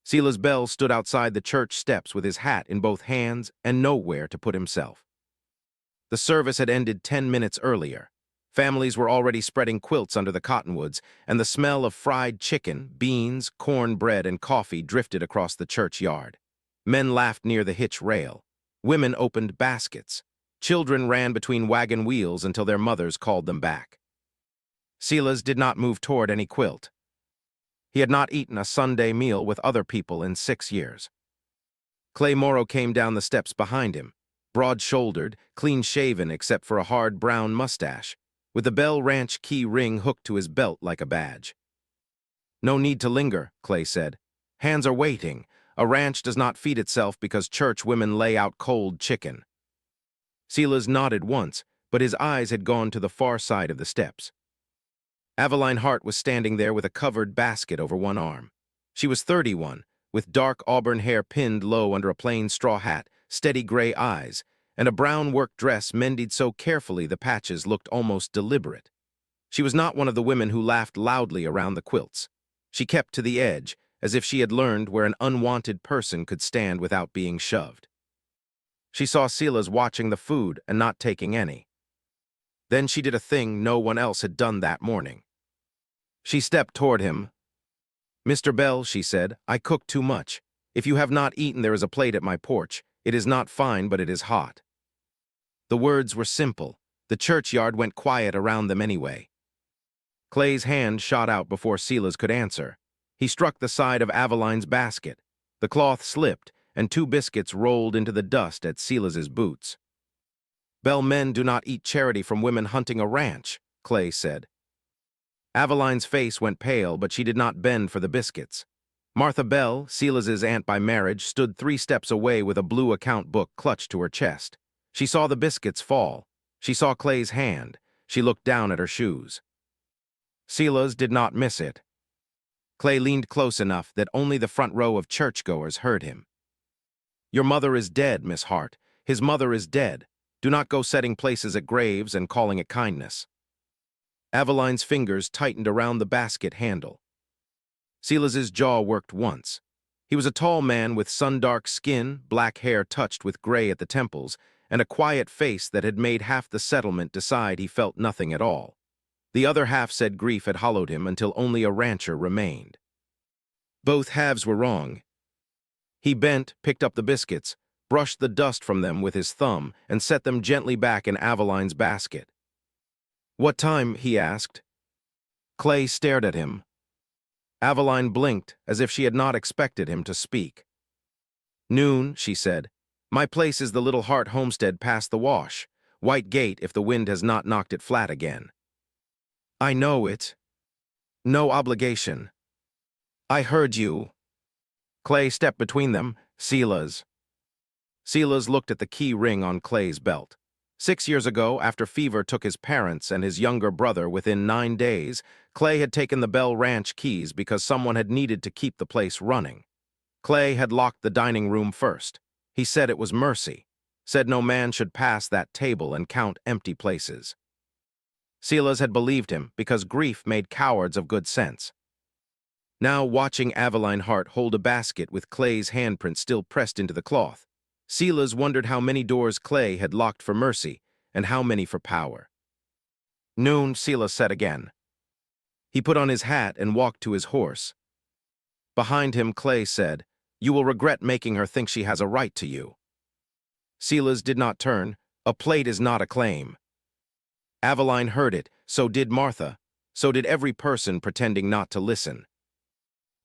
Silas Bell stood outside the church steps with his hat in both hands and nowhere to put himself. The service had ended 10 minutes earlier. Families were already spreading quilts under the cottonwoods, and the smell of fried chicken, beans, cornbread, and coffee drifted across the church yard. Men laughed near the hitch rail. Women opened baskets. Children ran between wagon wheels until their mothers called them back. Silas did not move toward any quilt. He had not eaten a Sunday meal with other people in 6 years. Clay Morrow came down the steps behind him, broad-shouldered, clean-shaven except for a hard brown mustache, with the Bell Ranch key ring hooked to his belt like a badge. "No need to linger," Clay said. "Hands are waiting. A ranch does not feed itself because church women lay out cold chicken." Silas nodded once, but his eyes had gone to the far side of the steps. Aveline Hart was standing there with a covered basket over one arm. She was 31, with dark auburn hair pinned low under a plain straw hat, steady gray eyes, and a brown work dress mended so carefully the patches looked almost deliberate. She was not one of the women who laughed loudly around the quilts. She kept to the edge, as if she had learned where an unwanted person could stand without being shoved. She saw Silas watching the food and not taking any. Then she did a thing no one else had done that morning. She stepped toward him. "Mr. Bell," she said, "I cooked too much. If you have not eaten, there is a plate at my porch. It is not fine, but it is hot." The words were simple. The churchyard went quiet around them anyway. Clay's hand shot out before Silas could answer. He struck the side of Aveline's basket. The cloth slipped, and 2 biscuits rolled into the dust at Silas's boots. "Bell men do not eat charity from women hunting a ranch," Clay said. Aveline's face went pale, but she did not bend for the biscuits. Martha Bell, Silas's aunt by marriage, stood 3 steps away with a blue account book clutched to her chest. She saw the biscuits fall. She saw Clay's hand. She looked down at her shoes. Silas did not miss it. Clay leaned close enough that only the front row of churchgoers heard him. "Your mother is dead, Miss Hart. His mother is dead. Do not go setting places at graves and calling it kindness." Aveline's fingers tightened around the basket handle. Silas's jaw worked once. He was a tall man with sun-dark skin, black hair touched with gray at the temples, and a quiet face that had made half the settlement decide he felt nothing at all. The other half said grief had hollowed him until only a rancher remained. Both halves were wrong. He bent, picked up the biscuits, brushed the dust from them with his thumb, and set them gently back in Aveline's basket. "What time?" he asked. Clay stared at him. Aveline blinked as if she had not expected him to speak. "Noon," she said. "My place is the little Hart homestead past the wash. White gate if the wind has not knocked it flat again." "I know it. No obligation." "I heard you." Clay stepped between them. "Silas." Silas looked at the key ring on Clay's belt. 6 years ago, after fever took his parents and his younger brother within 9 days, Clay had taken the Bell Ranch keys because someone had needed to keep the place running. Clay had locked the dining room first. He said it was mercy, said no man should pass that table and count empty places. Silas had believed him because grief made cowards of good sense. Now, watching Aveline Hart hold a basket with Clay's handprint still pressed into the cloth, Silas wondered how many doors Clay had locked for mercy and how many for power. "Noon," Silas said again. He put on his hat and walked to his horse. Behind him, Clay said, "You will regret making her think she has a right to you." Silas did not turn. A plate is not a claim. Aveline heard it, so did Martha, so did every person pretending not to listen.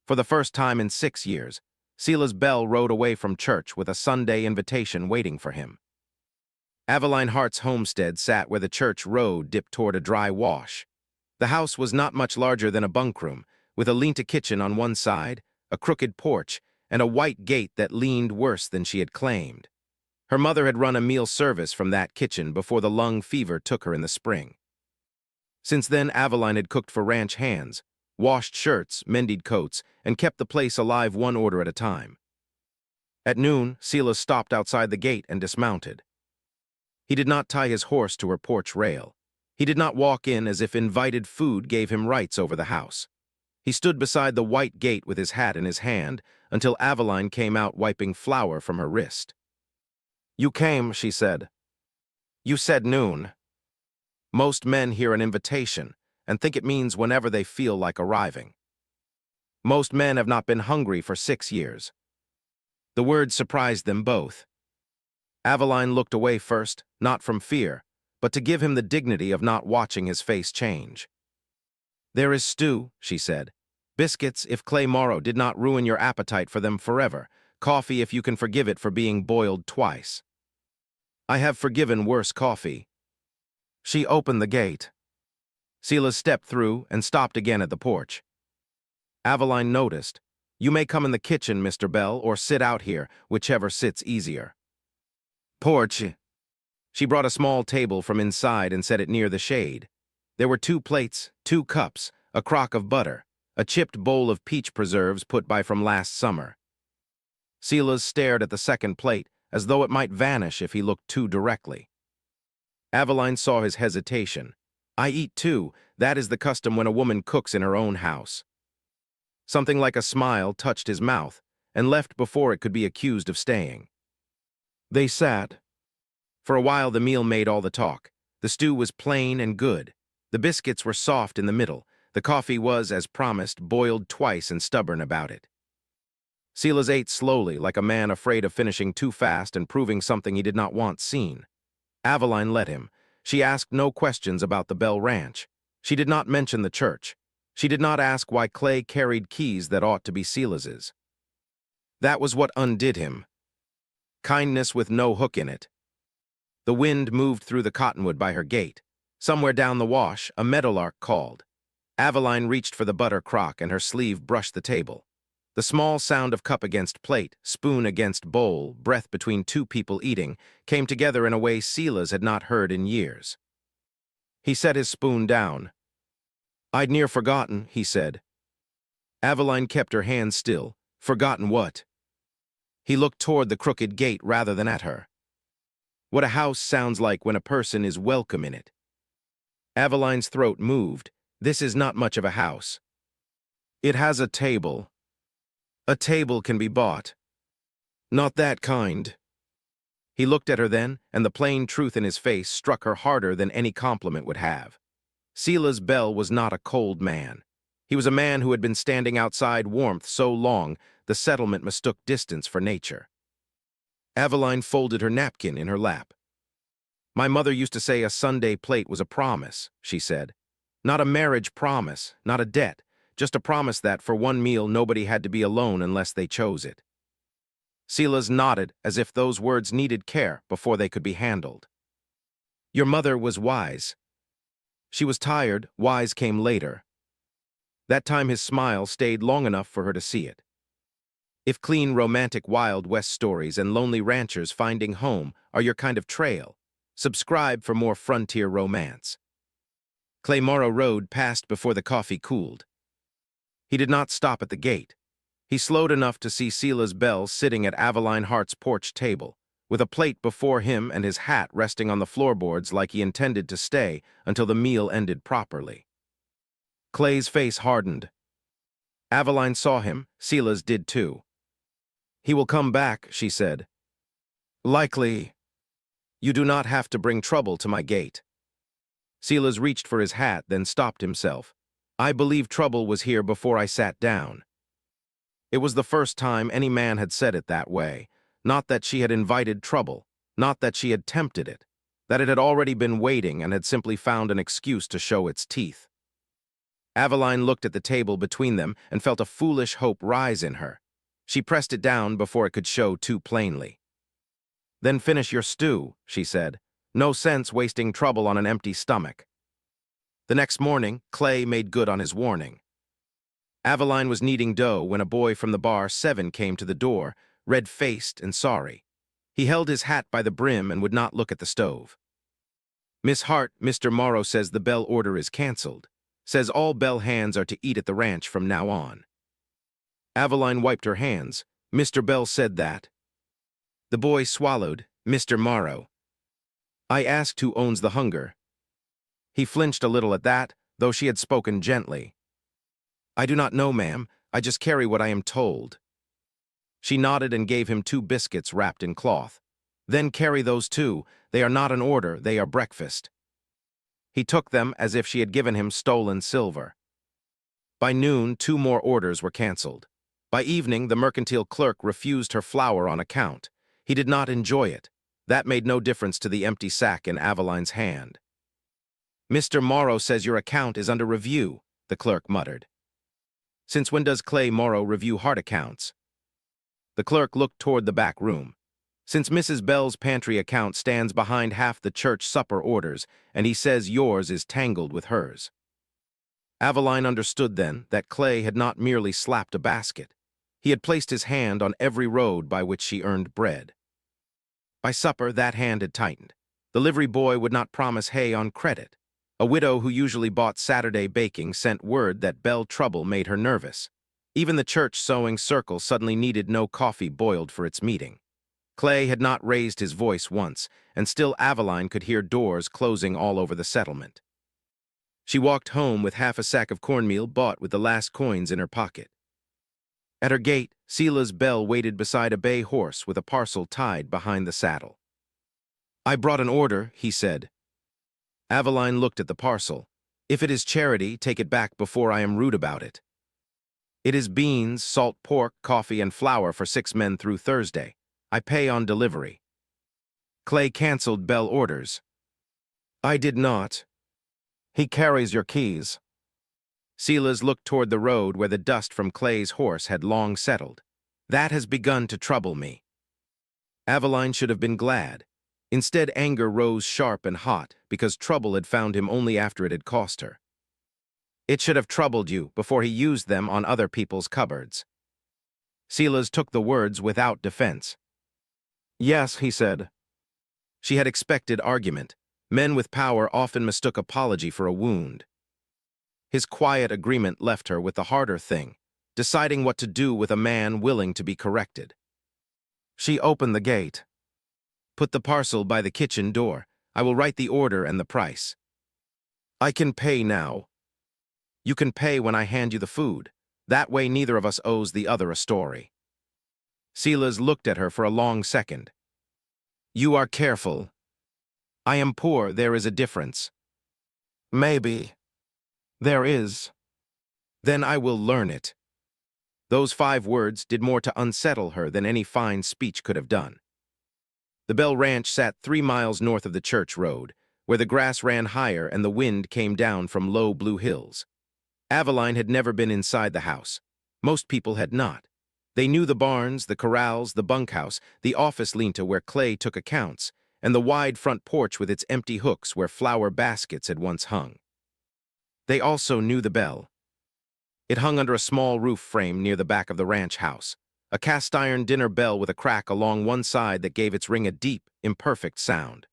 For the first time in 6 years, Silas Bell rode away from church with a Sunday invitation waiting for him. Aveline Hart's homestead sat where the church road dipped toward a dry wash. The house was not much larger than a bunkroom, with a lean-to kitchen on one side, a crooked porch, and a white gate that leaned worse than she had claimed. Her mother had run a meal service from that kitchen before the lung fever took her in the spring. Since then, Aveline had cooked for ranch hands, washed shirts, mended coats, and kept the place alive one order at a time. At noon, Silas stopped outside the gate and dismounted. He did not tie his horse to her porch rail. He did not walk in as if invited food gave him rights over the house. He stood beside the white gate with his hat in his hand until Aveline came out wiping flour from her wrist. "You came," she said. "You said noon." Most men hear an invitation and think it means whenever they feel like arriving. Most men have not been hungry for 6 years. The word surprised them both. Aveline looked away first, not from fear, but to give him the dignity of not watching his face change. "There is stew," she said. "Biscuits if Clay Morrow did not ruin your appetite for them forever. Coffee if you can forgive it for being boiled twice." "I have forgiven worse coffee." She opened the gate. Silas stepped through and stopped again at the porch. Aveline noticed. "You may come in the kitchen, Mr. Bell, or sit out here, whichever sits easier." "Porch." She brought a small table from inside and set it near the shade. There were 2 plates, 2 cups, a crock of butter, a chipped bowl of peach preserves put by from last summer. Silas stared at the second plate, as though it might vanish if he looked too directly. Aveline saw his hesitation. "I eat too. That is the custom when a woman cooks in her own house." Something like a smile touched his mouth and left before it could be accused of staying. They sat. For a while the meal made all the talk. The stew was plain and good. The biscuits were soft in the middle. The coffee was, as promised, boiled twice and stubborn about it. Silas ate slowly, like a man afraid of finishing too fast and proving something he did not want seen. Aveline let him. She asked no questions about the Bell Ranch. She did not mention the church. She did not ask why Clay carried keys that ought to be Silas's. That was what undid him. Kindness with no hook in it. The wind moved through the cottonwood by her gate. Somewhere down the wash, a meadowlark called. Aveline reached for the butter crock and her sleeve brushed the table. The small sound of cup against plate, spoon against bowl, breath between 2 people eating, came together in a way Silas had not heard in years. He set his spoon down. "I'd near forgotten," he said. Aveline kept her hand still. "Forgotten what?" He looked toward the crooked gate rather than at her. "What a house sounds like when a person is welcome in it." Aveline's throat moved. "This is not much of a house." "It has a table." "A table can be bought." "Not that kind." He looked at her then, and the plain truth in his face struck her harder than any compliment would have. Silas Bell was not a cold man. He was a man who had been standing outside warmth so long the settlement mistook distance for nature. Aveline folded her napkin in her lap. "My mother used to say a Sunday plate was a promise," she said. "Not a marriage promise, not a debt, just a promise that for one meal nobody had to be alone unless they chose it." Silas nodded as if those words needed care before they could be handled. "Your mother was wise." She was tired, wise came later. That time his smile stayed long enough for her to see it. If clean, romantic Wild West stories and lonely ranchers finding home are your kind of trail, subscribe for more frontier romance. Clay Morrow Road passed before the coffee cooled. He did not stop at the gate. He slowed enough to see Silas Bell sitting at Aveline Hart's porch table, with a plate before him and his hat resting on the floorboards like he intended to stay until the meal ended properly. Clay's face hardened. Aveline saw him, Silas did too. "He will come back," she said. "Likely." "You do not have to bring trouble to my gate." Silas reached for his hat, then stopped himself. "I believe trouble was here before I sat down." It was the first time any man had said it that way. Not that she had invited trouble, not that she had tempted it, that it had already been waiting and had simply found an excuse to show its teeth. Aveline looked at the table between them and felt a foolish hope rise in her. She pressed it down before it could show too plainly. "Then finish your stew," she said. "No sense wasting trouble on an empty stomach." The next morning, Clay made good on his warning. Aveline was kneading dough when a boy from the bar 7 came to the door, red-faced and sorry. He held his hat by the brim and would not look at the stove. "Miss Hart, Mr. Morrow says the Bell order is canceled. Says all Bell hands are to eat at the ranch from now on." Aveline wiped her hands. "Mr. Bell said that." The boy swallowed. "Mr. Morrow." "I asked who owns the hunger." He flinched a little at that, though she had spoken gently. I do not know, ma'am. I just carry what I am told. She nodded and gave him 2 biscuits wrapped in cloth. Then carry those too. They are not an order, they are breakfast. He took them as if she had given him stolen silver. By noon, 2 more orders were canceled. By evening, the mercantile clerk refused her flour on account. He did not enjoy it. That made no difference to the empty sack in Aveline's hand. Mr. Morrow says your account is under review, the clerk muttered. Since when does Clay Morrow review heart accounts? The clerk looked toward the back room. Since Mrs. Bell's pantry account stands behind half the church supper orders, and he says yours is tangled with hers. Aveline understood then that Clay had not merely slapped a basket. He had placed his hand on every road by which she earned bread. By supper, that hand had tightened. The livery boy would not promise hay on credit. A widow who usually bought Saturday baking sent word that Bell trouble made her nervous. Even the church sewing circle suddenly needed no coffee boiled for its meeting. Clay had not raised his voice once, and still Aveline could hear doors closing all over the settlement. She walked home with half a sack of cornmeal bought with the last coins in her pocket. At her gate, Silas Bell waited beside a bay horse with a parcel tied behind the saddle. I brought an order, he said. Aveline looked at the parcel. If it is charity, take it back before I am rude about it. It is beans, salt pork, coffee, and flour for 6 men through Thursday. I pay on delivery. Clay canceled Bell orders. I did not. He carries your keys. Silas looked toward the road where the dust from Clay's horse had long settled. That has begun to trouble me. Aveline should have been glad. Instead, anger rose sharp and hot because trouble had found him only after it had cost her. It should have troubled you before he used them on other people's cupboards. Silas took the words without defense. Yes, he said. She had expected argument. Men with power often mistook apology for a wound. His quiet agreement left her with the harder thing, deciding what to do with a man willing to be corrected. She opened the gate. Put the parcel by the kitchen door. I will write the order and the price. I can pay now. You can pay when I hand you the food. That way neither of us owes the other a story. Silas looked at her for a long second. You are careful. I am poor, there is a difference. Maybe. There is. Then I will learn it. Those 5 words did more to unsettle her than any fine speech could have done. The Bell Ranch sat 3 miles north of the church road, where the grass ran higher and the wind came down from low blue hills. Aveline had never been inside the house. Most people had not. They knew the barns, the corrals, the bunkhouse, the office linta where Clay took accounts, and the wide front porch with its empty hooks where flour baskets had once hung. They also knew the bell. It hung under a small roof frame near the back of the ranch house, a cast-iron dinner bell with a crack along one side that gave its ring a deep, imperfect sound.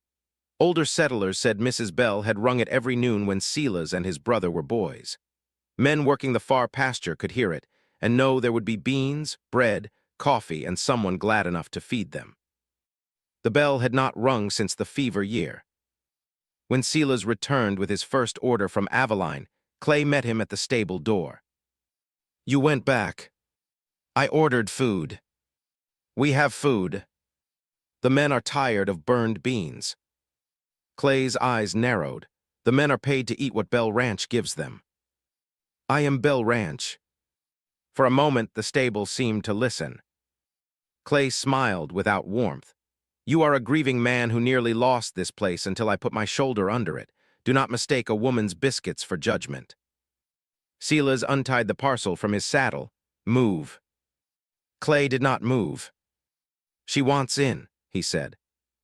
Older settlers said Mrs. Bell had rung it every noon when Silas and his brother were boys. Men working the far pasture could hear it and know there would be beans, bread, coffee, and someone glad enough to feed them. The bell had not rung since the fever year. When Silas returned with his first order from Aveline, Clay met him at the stable door. You went back. I ordered food. We have food. The men are tired of burned beans. Clay's eyes narrowed. The men are paid to eat what Bell Ranch gives them. I am Bell Ranch. For a moment, the stable seemed to listen. Clay smiled without warmth. You are a grieving man who nearly lost this place until I put my shoulder under it. Do not mistake a woman's biscuits for judgment. Silas untied the parcel from his saddle. Move. Clay did not move. She wants in, he said.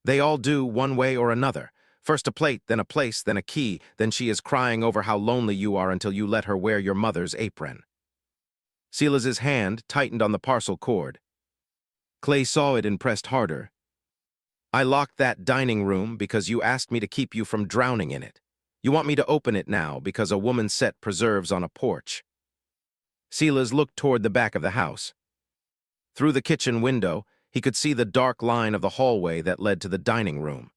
They all do, one way or another. First a plate, then a place, then a key, then she is crying over how lonely you are until you let her wear your mother's apron. Silas's hand tightened on the parcel cord. Clay saw it and pressed harder. I locked that dining room because you asked me to keep you from drowning in it. You want me to open it now because a woman set preserves on a porch. Silas looked toward the back of the house. Through the kitchen window, he could see the dark line of the hallway that led to the dining room.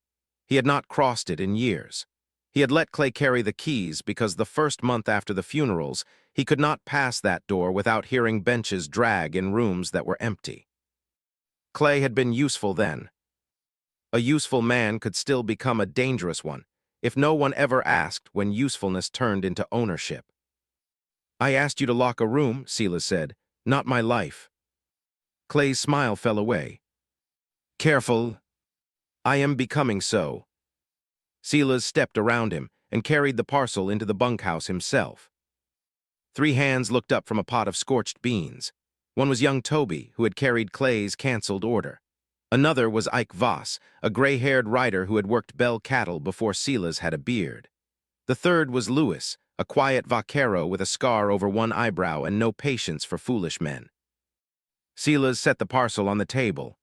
He had not crossed it in years. He had let Clay carry the keys because the first month after the funerals, He could not pass that door without hearing benches drag in rooms that were empty. Clay had been useful then. A useful man could still become a dangerous one if no one ever asked when usefulness turned into ownership. "I asked you to lock a room," Silas said, "not my life." Clay's smile fell away. "Careful. I am becoming so." Silas stepped around him and carried the parcel into the bunkhouse himself. 3 hands looked up from a pot of scorched beans. One was young Toby, who had carried Clay's canceled order. Another was Ike Voss, a gray-haired rider who had worked Bell cattle before Silas had a beard. The third was Lewis, a quiet vaquero with a scar over one eyebrow and no patience for foolish men. Silas set the parcel on the table.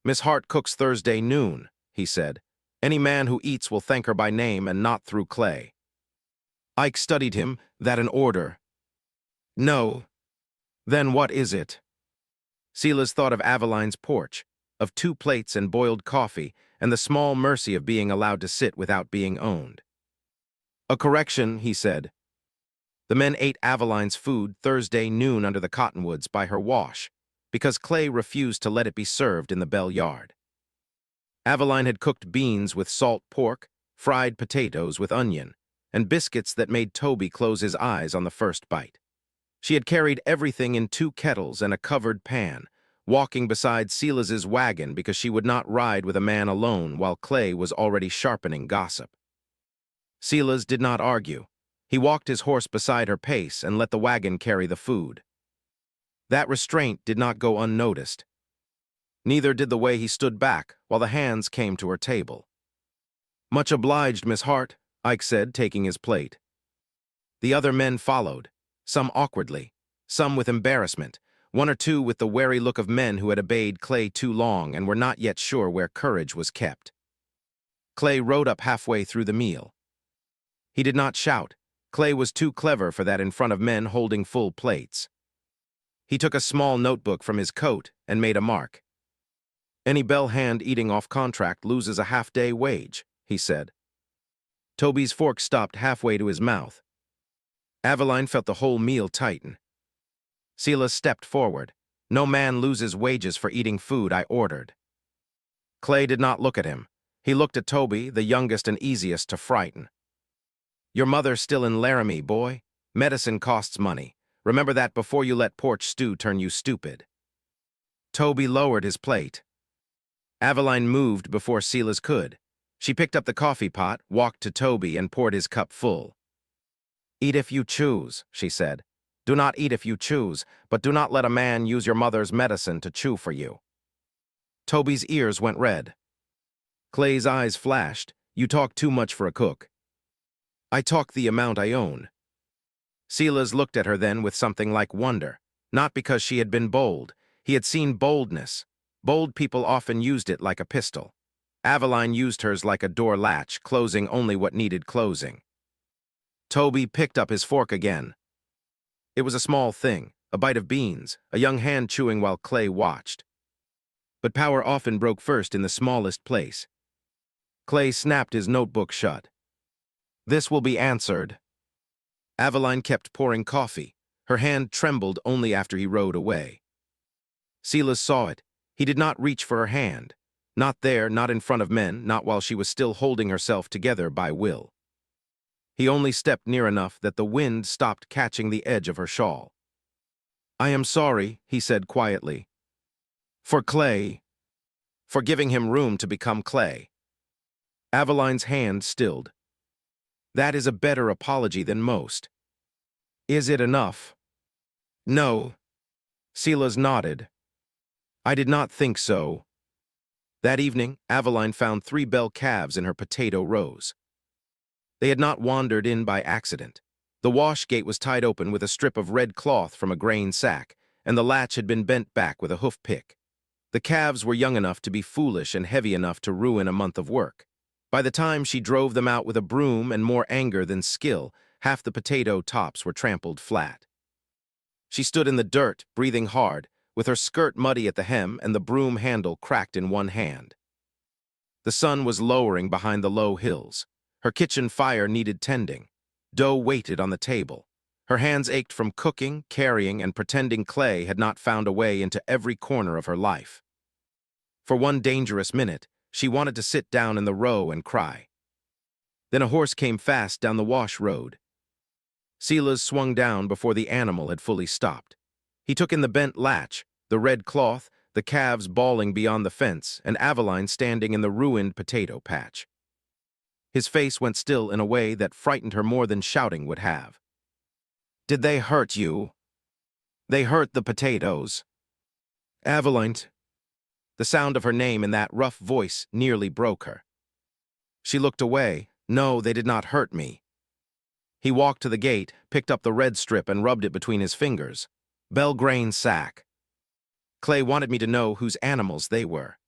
"Miss Hart cooks Thursday noon," he said. "Any man who eats will thank her by name and not through Clay." Ike studied him. "That an order?" "No." "Then what is it?" Silas thought of Aveline's porch, of 2 plates and boiled coffee, and the small mercy of being allowed to sit without being owned. "A correction," he said. The men ate Aveline's food Thursday noon under the cottonwoods by her wash, because Clay refused to let it be served in the Bell yard. Aveline had cooked beans with salt pork, fried potatoes with onion, and biscuits that made Toby close his eyes on the first bite. She had carried everything in 2 kettles and a covered pan, walking beside Silas's wagon because she would not ride with a man alone while Clay was already sharpening gossip. Silas did not argue. He walked his horse beside her pace and let the wagon carry the food. That restraint did not go unnoticed. Neither did the way he stood back while the hands came to her table. "Much obliged, Miss Hart," Ike said, taking his plate. The other men followed, some awkwardly, some with embarrassment, 1 or 2 with the wary look of men who had obeyed Clay too long and were not yet sure where courage was kept. Clay rode up halfway through the meal. He did not shout. Clay was too clever for that in front of men holding full plates. He took a small notebook from his coat and made a mark. "Any bell hand eating off contract loses a half-day wage," he said. Toby's fork stopped halfway to his mouth. Aveline felt the whole meal tighten. Silas stepped forward. "No man loses wages for eating food I ordered." Clay did not look at him. He looked at Toby, the youngest and easiest to frighten. "Your mother's still in Laramie, boy. Medicine costs money. Remember that before you let porch stew turn you stupid." Toby lowered his plate. Aveline moved before Silas could. She picked up the coffee pot, walked to Toby, and poured his cup full. "Eat if you choose," she said. "Do not eat if you choose, but do not let a man use your mother's medicine to chew for you." Toby's ears went red. Clay's eyes flashed. "You talk too much for a cook." "I talk the amount I own." Silas looked at her then with something like wonder, not because she had been bold. He had seen boldness. Bold people often used it like a pistol. Aveline used hers like a door latch, closing only what needed closing. Toby picked up his fork again. It was a small thing, a bite of beans, a young hand chewing while Clay watched. But power often broke first in the smallest place. Clay snapped his notebook shut. "This will be answered." Aveline kept pouring coffee. Her hand trembled only after he rode away. Silas saw it. He did not reach for her hand. Not there, not in front of men, not while she was still holding herself together by will. He only stepped near enough that the wind stopped catching the edge of her shawl. "I am sorry," he said quietly. "For Clay. For giving him room to become Clay." Aveline's hand stilled. "That is a better apology than most." "Is it enough?" "No." Silas nodded. "I did not think so." That evening, Aveline found 3 bell calves in her potato rows. They had not wandered in by accident. The wash gate was tied open with a strip of red cloth from a grain sack, and the latch had been bent back with a hoof pick. The calves were young enough to be foolish and heavy enough to ruin a month of work. By the time she drove them out with a broom and more anger than skill, half the potato tops were trampled flat. She stood in the dirt, breathing hard, with her skirt muddy at the hem and the broom handle cracked in one hand. The sun was lowering behind the low hills. Her kitchen fire needed tending. Dough waited on the table. Her hands ached from cooking, carrying, and pretending Clay had not found a way into every corner of her life. For one dangerous minute, she wanted to sit down in the row and cry. Then a horse came fast down the wash road. Silas swung down before the animal had fully stopped. He took in the bent latch, the red cloth, the calves bawling beyond the fence, and Aveline standing in the ruined potato patch. His face went still in a way that frightened her more than shouting would have. "Did they hurt you?" "They hurt the potatoes." "Aveline." The sound of her name in that rough voice nearly broke her. She looked away. "No, they did not hurt me." He walked to the gate, picked up the red strip and rubbed it between his fingers. "Bell grain sack." Clay wanted me to know whose animals they were.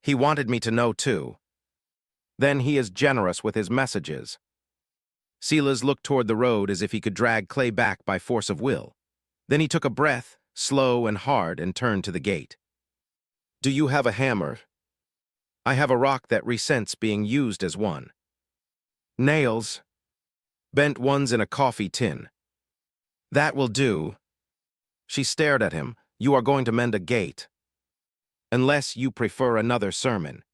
He wanted me to know too. Then he is generous with his messages. Silas looked toward the road as if he could drag Clay back by force of will. Then he took a breath, slow and hard, and turned to the gate. "Do you have a hammer?" "I have a rock that resents being used as one." "Nails?" "Bent ones in a coffee tin." "That will do." She stared at him. "You are going to mend a gate." "Unless you prefer another sermon."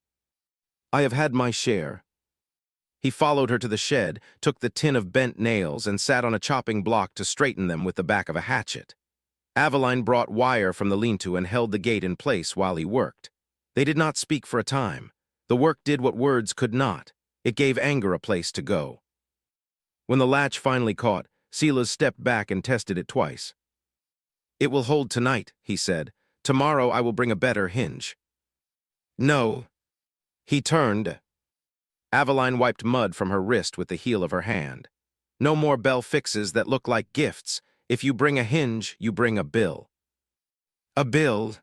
"I have had my share." He followed her to the shed, took the tin of bent nails, and sat on a chopping block to straighten them with the back of a hatchet. Aveline brought wire from the lean-to and held the gate in place while he worked. They did not speak for a time. The work did what words could not. It gave anger a place to go. When the latch finally caught, Silas stepped back and tested it twice. "It will hold tonight," he said. "Tomorrow I will bring a better hinge." "No." He turned. Aveline wiped mud from her wrist with the heel of her hand. "No more Bell fixes that look like gifts. If you bring a hinge, you bring a bill." "A bill?"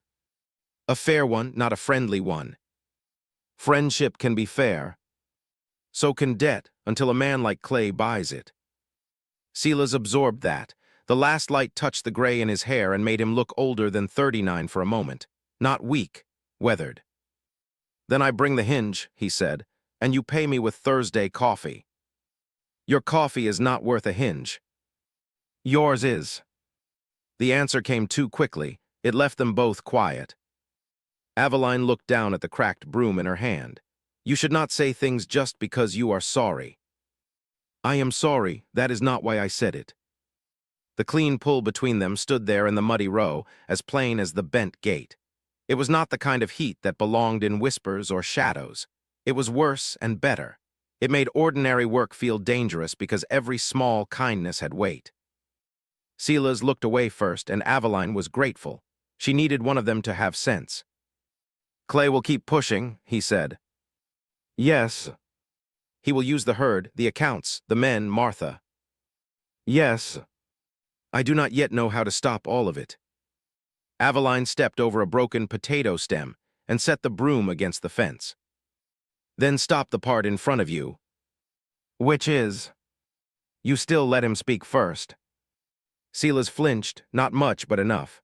"A fair one, not a friendly one. Friendship can be fair. So can debt, until a man like Clay buys it." Silas absorbed that. The last light touched the gray in his hair and made him look older than 39 for a moment. Not weak, weathered. "Then I bring the hinge," he said, "and you pay me with Thursday coffee." "Your coffee is not worth a hinge." "Yours is." The answer came too quickly. It left them both quiet. Aveline looked down at the cracked broom in her hand. "You should not say things just because you are sorry." "I am sorry. That is not why I said it." The clean pull between them stood there in the muddy row, as plain as the bent gate. It was not the kind of heat that belonged in whispers or shadows. It was worse and better. It made ordinary work feel dangerous because every small kindness had weight. Silas looked away first, and Aveline was grateful. She needed one of them to have sense. "Clay will keep pushing," he said. "Yes." "He will use the herd, the accounts, the men, Martha." "Yes." "I do not yet know how to stop all of it." Aveline stepped over a broken potato stem and set the broom against the fence. "Then stop the part in front of you." "Which is?" "You still let him speak first." Silas flinched, not much but enough.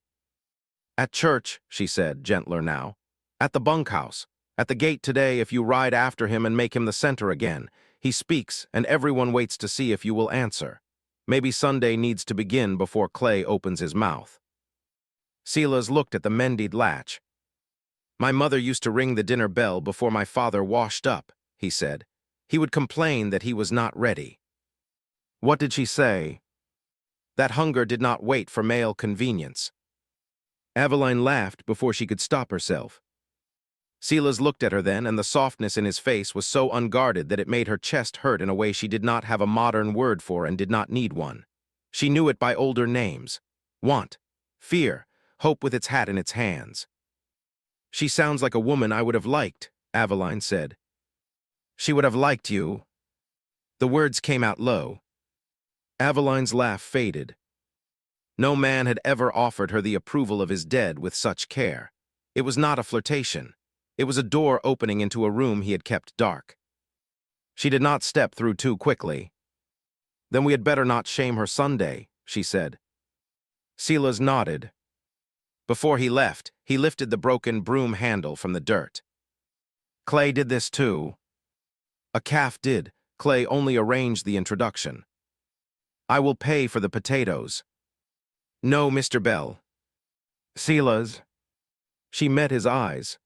"At church," she said, gentler now. "At the bunkhouse. At the gate today, if you ride after him and make him the center again. He speaks, and everyone waits to see if you will answer. Maybe Sunday needs to begin before Clay opens his mouth." Silas looked at the mended latch. "My mother used to ring the dinner bell before my father washed up," he said. "He would complain that he was not ready." "What did she say?" "That hunger did not wait for male convenience." Aveline laughed before she could stop herself. Silas looked at her then, and the softness in his face was so unguarded that it made her chest hurt in a way she did not have a modern word for and did not need one. She knew it by older names: want, fear, hope with its hat in its hands. "She sounds like a woman I would have liked," Aveline said. "She would have liked you." The words came out low. Aveline's laugh faded. No man had ever offered her the approval of his dead with such care. It was not a flirtation. It was a door opening into a room he had kept dark. She did not step through too quickly. "Then we had better not shame her Sunday," she said. Silas nodded. Before he left, he lifted the broken broom handle from the dirt. "Clay did this too." "A calf did. Clay only arranged the introduction." I will pay for the potatoes. No, Mr. Bell. Silas. She met his eyes.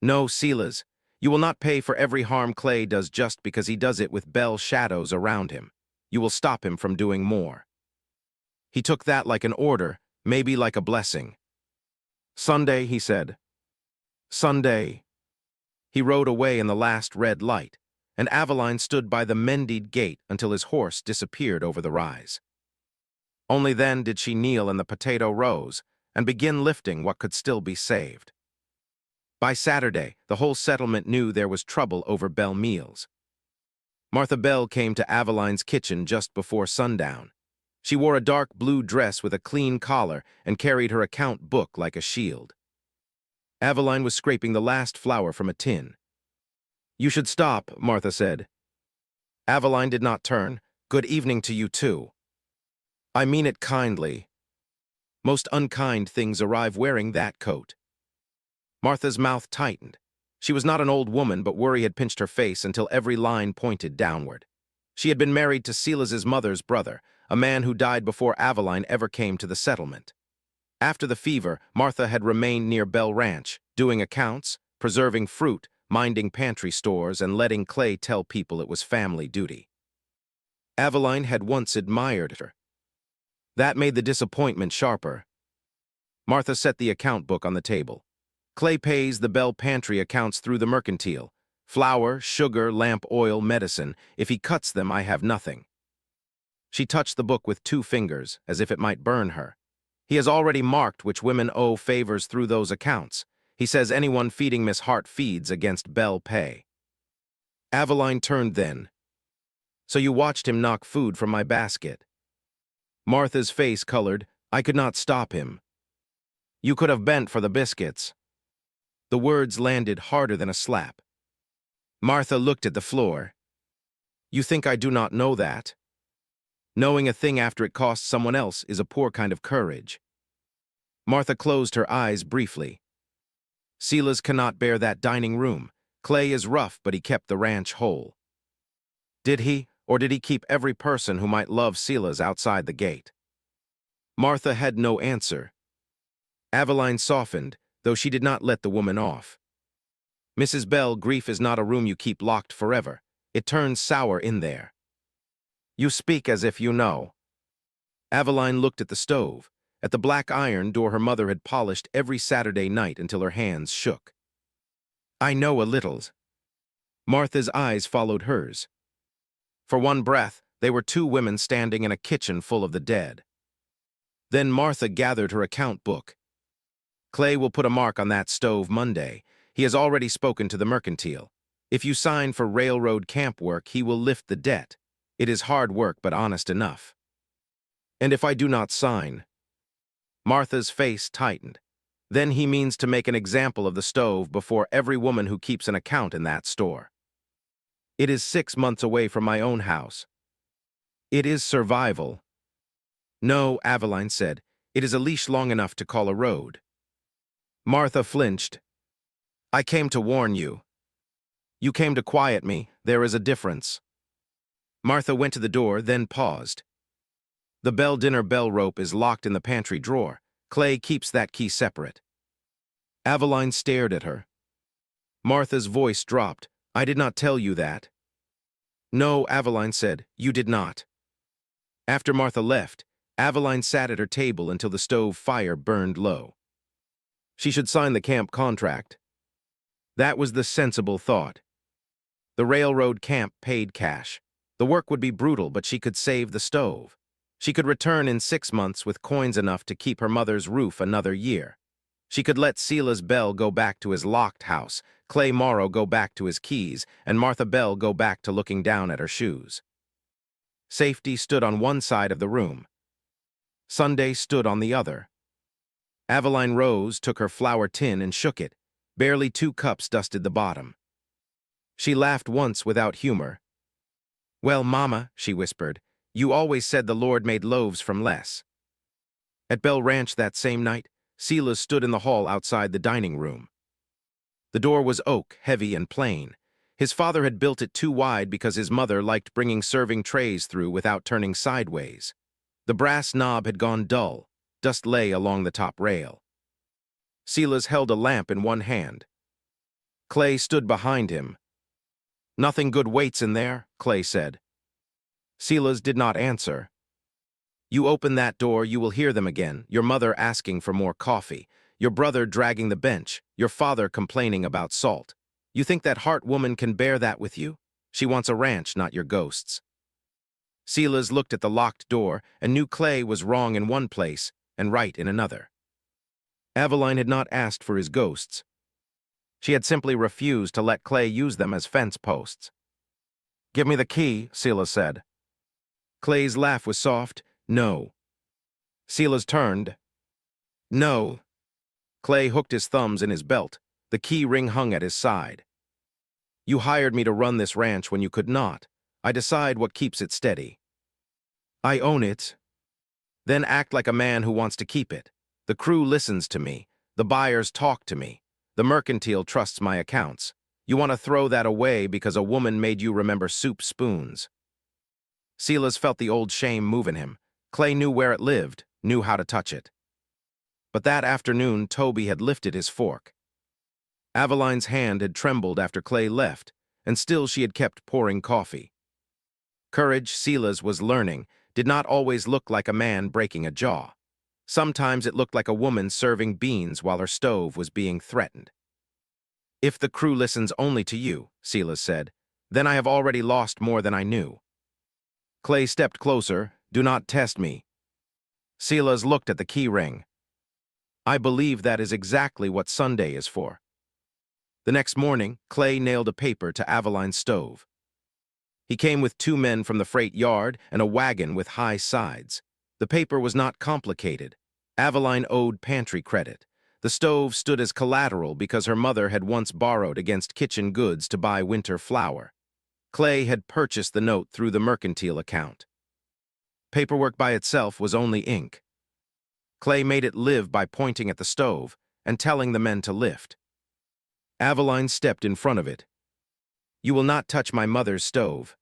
No, Silas. You will not pay for every harm Clay does just because he does it with Bell shadows around him. You will stop him from doing more. He took that like an order, maybe like a blessing. Sunday, he said. Sunday. He rode away in the last red light, and Aveline stood by the mended gate until his horse disappeared over the rise. Only then did she kneel in the potato rows and begin lifting what could still be saved. By Saturday, the whole settlement knew there was trouble over Bell meals. Martha Bell came to Aveline's kitchen just before sundown. She wore a dark blue dress with a clean collar and carried her account book like a shield. Aveline was scraping the last flour from a tin. You should stop, Martha said. Aveline did not turn. Good evening to you too. I mean it kindly. Most unkind things arrive wearing that coat. Martha's mouth tightened. She was not an old woman, but worry had pinched her face until every line pointed downward. She had been married to Silas's mother's brother, a man who died before Aveline ever came to the settlement. After the fever, Martha had remained near Bell Ranch, doing accounts, preserving fruit, minding pantry stores, and letting Clay tell people it was family duty. Aveline had once admired her. That made the disappointment sharper. Martha set the account book on the table. Clay pays the Bell pantry accounts through the mercantile. Flour, sugar, lamp oil, medicine. If he cuts them, I have nothing. She touched the book with 2 fingers, as if it might burn her. He has already marked which women owe favors through those accounts. He says anyone feeding Miss Hart feeds against Bell pay. Aveline turned then. So you watched him knock food from my basket. Martha's face colored. I could not stop him. You could have bent for the biscuits. The words landed harder than a slap. Martha looked at the floor. You think I do not know that? Knowing a thing after it costs someone else is a poor kind of courage. Martha closed her eyes briefly. Silas cannot bear that dining room. Clay is rough, but he kept the ranch whole. Did he, or did he keep every person who might love Silas outside the gate? Martha had no answer. Aveline softened, though she did not let the woman off. Mrs. Bell, grief is not a room you keep locked forever. It turns sour in there. You speak as if you know. Aveline looked at the stove, at the black iron door her mother had polished every Saturday night until her hands shook. I know a little. Martha's eyes followed hers. For one breath, they were 2 women standing in a kitchen full of the dead. Then Martha gathered her account book. Clay will put a mark on that stove Monday. He has already spoken to the mercantile. If you sign for railroad camp work, he will lift the debt. It is hard work, but honest enough. And if I do not sign? Martha's face tightened. Then he means to make an example of the stove before every woman who keeps an account in that store. It is 6 months away from my own house. It is survival. No, Aveline said. It is a leash long enough to call a road. Martha flinched. I came to warn you. You came to quiet me. There is a difference. Martha went to the door, then paused. The Bell dinner bell rope is locked in the pantry drawer. Clay keeps that key separate. Aveline stared at her. Martha's voice dropped. I did not tell you that. No, Aveline said. You did not. After Martha left, Aveline sat at her table until the stove fire burned low. She should sign the camp contract. That was the sensible thought. The railroad camp paid cash. The work would be brutal, but she could save the stove. She could return in 6 months with coins enough to keep her mother's roof another year. She could let Silas Bell go back to his locked house, Clay Morrow go back to his keys, and Martha Bell go back to looking down at her shoes. Safety stood on one side of the room. Sunday stood on the other. Aveline rose, took her flour tin and shook it. Barely 2 cups dusted the bottom. She laughed once without humor. Well, Mama, she whispered, you always said the Lord made loaves from less. At Bell Ranch that same night, Silas stood in the hall outside the dining room. The door was oak, heavy and plain. His father had built it too wide because his mother liked bringing serving trays through without turning sideways. The brass knob had gone dull. Dust lay along the top rail. Silas held a lamp in one hand. Clay stood behind him. "Nothing good waits in there," Clay said. Silas did not answer. "You open that door, you will hear them again, your mother asking for more coffee, your brother dragging the bench, your father complaining about salt. You think that Hart woman can bear that with you? She wants a ranch, not your ghosts." Silas looked at the locked door and knew Clay was wrong in one place and right in another. Aveline had not asked for his ghosts. She had simply refused to let Clay use them as fence posts. "Give me the key," Silas said. Clay's laugh was soft. "No." Silas turned. "No." Clay hooked his thumbs in his belt. The key ring hung at his side. "You hired me to run this ranch when you could not. I decide what keeps it steady. I own it. Then act like a man who wants to keep it. The crew listens to me. The buyers talk to me. The mercantile trusts my accounts. You want to throw that away because a woman made you remember soup spoons." Silas felt the old shame move in him. Clay knew where it lived, knew how to touch it. But that afternoon, Toby had lifted his fork. Aveline's hand had trembled after Clay left, and still she had kept pouring coffee. Courage, Silas was learning, did not always look like a man breaking a jaw. Sometimes it looked like a woman serving beans while her stove was being threatened. "If the crew listens only to you," Silas said, "then I have already lost more than I knew." Clay stepped closer. "Do not test me." Silas looked at the key ring. "I believe that is exactly what Sunday is for." The next morning, Clay nailed a paper to Aveline's stove. He came with 2 men from the freight yard and a wagon with high sides. The paper was not complicated. Aveline owed pantry credit. The stove stood as collateral because her mother had once borrowed against kitchen goods to buy winter flour. Clay had purchased the note through the mercantile account. Paperwork by itself was only ink. Clay made it live by pointing at the stove and telling the men to lift. Aveline stepped in front of it. "You will not touch my mother's stove."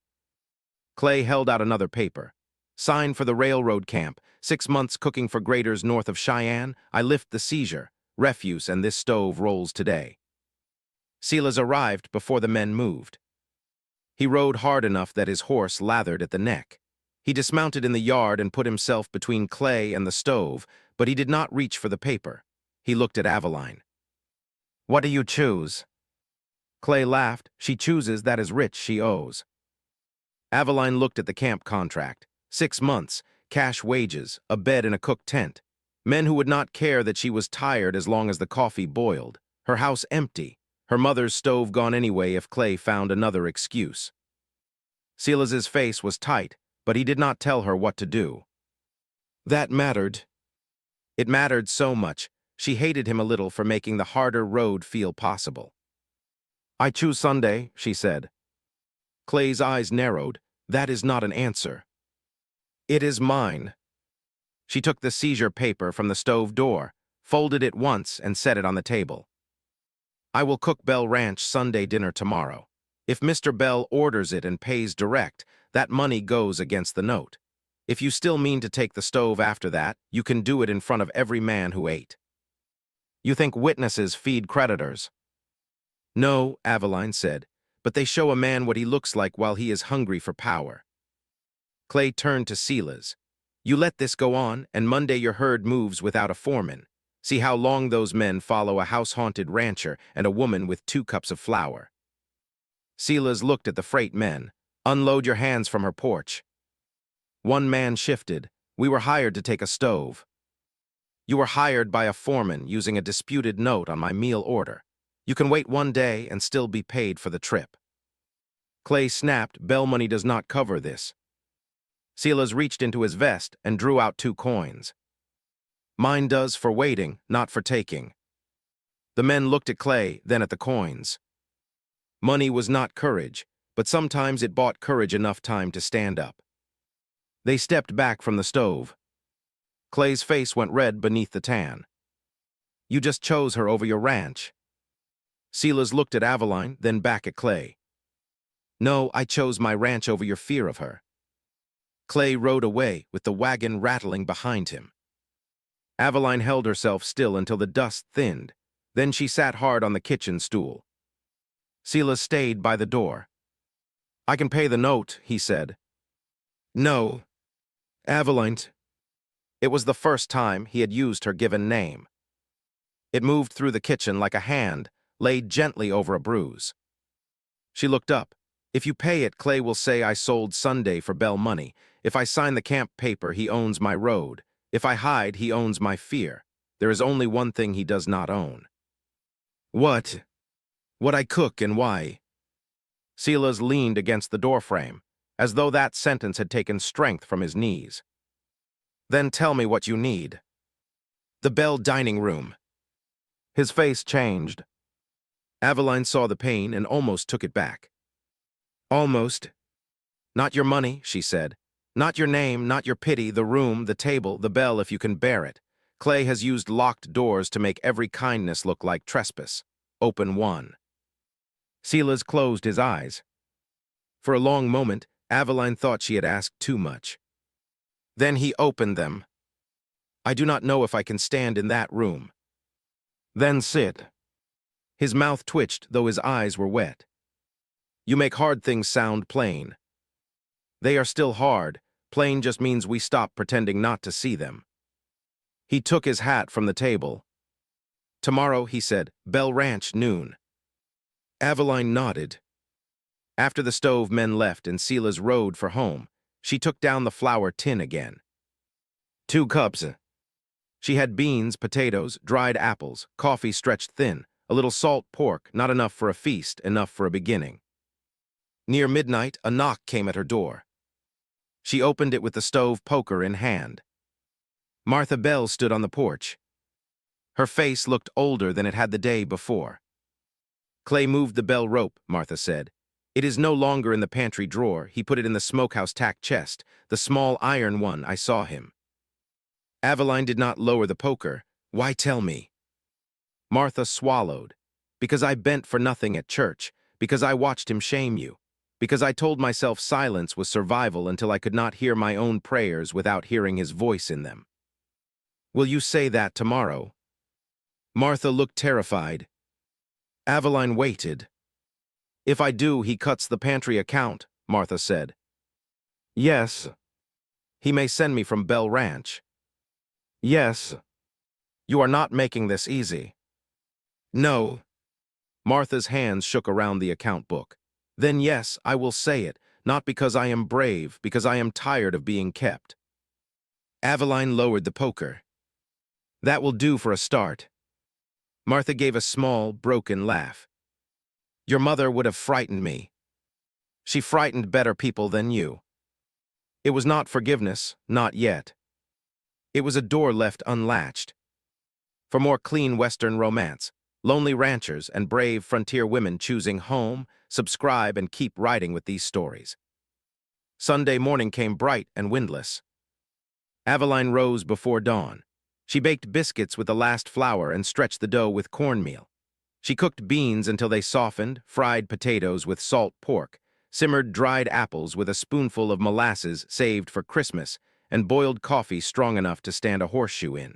Clay held out another paper. "Sign for the railroad camp. 6 months cooking for graders north of Cheyenne. I lift the seizure. Refuse and this stove rolls today." Silas arrived before the men moved. He rode hard enough that his horse lathered at the neck. He dismounted in the yard and put himself between Clay and the stove, but he did not reach for the paper. He looked at Aveline. "What do you choose?" Clay laughed. "She chooses that is rich she owes." Aveline looked at the camp contract. 6 months, cash wages, a bed in a cook tent. Men who would not care that she was tired as long as the coffee boiled. Her house empty. Her mother's stove gone anyway if Clay found another excuse. Silas's face was tight, but he did not tell her what to do. That mattered. It mattered so much. She hated him a little for making the harder road feel possible. "I choose Sunday," she said. Clay's eyes narrowed. "That is not an answer." "It is mine." She took the seizure paper from the stove door, folded it once, and set it on the table. "I will cook Bell Ranch Sunday dinner tomorrow. If Mr. Bell orders it and pays direct, that money goes against the note. If you still mean to take the stove after that, you can do it in front of every man who ate." "You think witnesses feed creditors?" "No," Aveline said, "but they show a man what he looks like while he is hungry for power." Clay turned to Silas. "You let this go on, and Monday your herd moves without a foreman. See how long those men follow a house-haunted rancher and a woman with 2 cups of flour." Silas looked at the freight men. "Unload your hands from her porch." One man shifted. "We were hired to take a stove." "You were hired by a foreman using a disputed note on my meal order. You can wait 1 day and still be paid for the trip." Clay snapped. "Bell money does not cover this." Silas reached into his vest and drew out 2 coins. "Mine does for waiting, not for taking." The men looked at Clay, then at the coins. Money was not courage, but sometimes it bought courage enough time to stand up. They stepped back from the stove. Clay's face went red beneath the tan. "You just chose her over your ranch." Silas looked at Aveline, then back at Clay. No, I chose my ranch over your fear of her. Clay rode away, with the wagon rattling behind him. Aveline held herself still until the dust thinned. Then she sat hard on the kitchen stool. Silas stayed by the door. I can pay the note, he said. No. Aveline. It was the first time he had used her given name. It moved through the kitchen like a hand, laid gently over a bruise. She looked up. If you pay it, Clay will say I sold Sunday for Bell money. If I sign the camp paper, he owns my road. If I hide, he owns my fear. There is only one thing he does not own. What? What I cook and why? Silas leaned against the doorframe, as though that sentence had taken strength from his knees. Then tell me what you need. The Bell dining room. His face changed. Aveline saw the pain and almost took it back. Almost. Not your money, she said. Not your name, not your pity, the room, the table, the bell if you can bear it. Clay has used locked doors to make every kindness look like trespass. Open one. Silas closed his eyes. For a long moment, Aveline thought she had asked too much. Then he opened them. I do not know if I can stand in that room. Then sit. His mouth twitched, though his eyes were wet. You make hard things sound plain. They are still hard. Plain just means we stop pretending not to see them. He took his hat from the table. Tomorrow, he said, Bell Ranch, noon. Aveline nodded. After the stove men left and Silas rode for home, she took down the flour tin again. 2 cups. She had beans, potatoes, dried apples, coffee stretched thin, a little salt pork, not enough for a feast, enough for a beginning. Near midnight, a knock came at her door. She opened it with the stove poker in hand. Martha Bell stood on the porch. Her face looked older than it had the day before. Clay moved the bell rope, Martha said. It is no longer in the pantry drawer. He put it in the smokehouse tack chest, the small iron one. I saw him. Aveline did not lower the poker. Why tell me? Martha swallowed. Because I bent for nothing at church. Because I watched him shame you. Because I told myself silence was survival until I could not hear my own prayers without hearing his voice in them. Will you say that tomorrow? Martha looked terrified. Aveline waited. If I do, he cuts the pantry account, Martha said. Yes. He may send me from Bell Ranch. Yes. You are not making this easy. No. Martha's hands shook around the account book. Then yes, I will say it, not because I am brave, because I am tired of being kept. Aveline lowered the poker. That will do for a start. Martha gave a small, broken laugh. Your mother would have frightened me. She frightened better people than you. It was not forgiveness, not yet. It was a door left unlatched. For more clean Western romance, lonely ranchers and brave frontier women choosing home, subscribe and keep writing with these stories. Sunday morning came bright and windless. Aveline rose before dawn. She baked biscuits with the last flour and stretched the dough with cornmeal. She cooked beans until they softened, fried potatoes with salt pork, simmered dried apples with a spoonful of molasses saved for Christmas, and boiled coffee strong enough to stand a horseshoe in.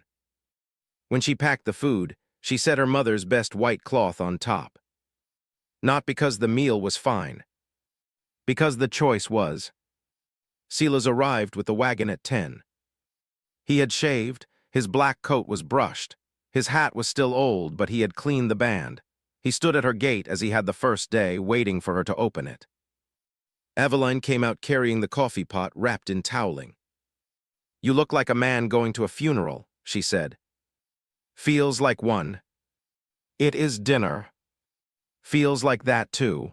When she packed the food, she set her mother's best white cloth on top. Not because the meal was fine. Because the choice was. Silas arrived with the wagon at 10. He had shaved, his black coat was brushed. His hat was still old, but he had cleaned the band. He stood at her gate as he had the first day, waiting for her to open it. Aveline came out carrying the coffee pot wrapped in toweling. You look like a man going to a funeral, she said. Feels like one. It is dinner. Feels like that, too.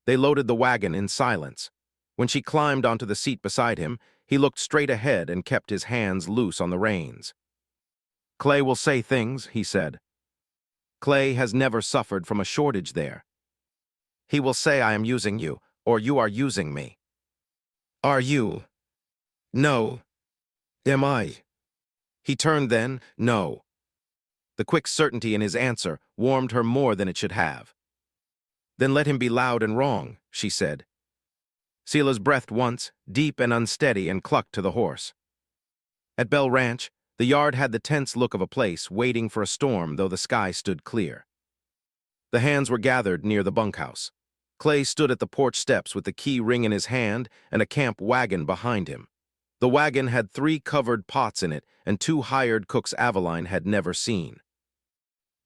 They loaded the wagon in silence. When she climbed onto the seat beside him, he looked straight ahead and kept his hands loose on the reins. Clay will say things, he said. Clay has never suffered from a shortage there. He will say I am using you, or you are using me. Are you? No. Am I? He turned then, no. The quick certainty in his answer warmed her more than it should have. Then let him be loud and wrong, she said. Silas breathed once, deep and unsteady, and clucked to the horse. At Bell Ranch, the yard had the tense look of a place waiting for a storm, though the sky stood clear. The hands were gathered near the bunkhouse. Clay stood at the porch steps with the key ring in his hand and a camp wagon behind him. The wagon had 3 covered pots in it and 2 hired cooks Aveline had never seen.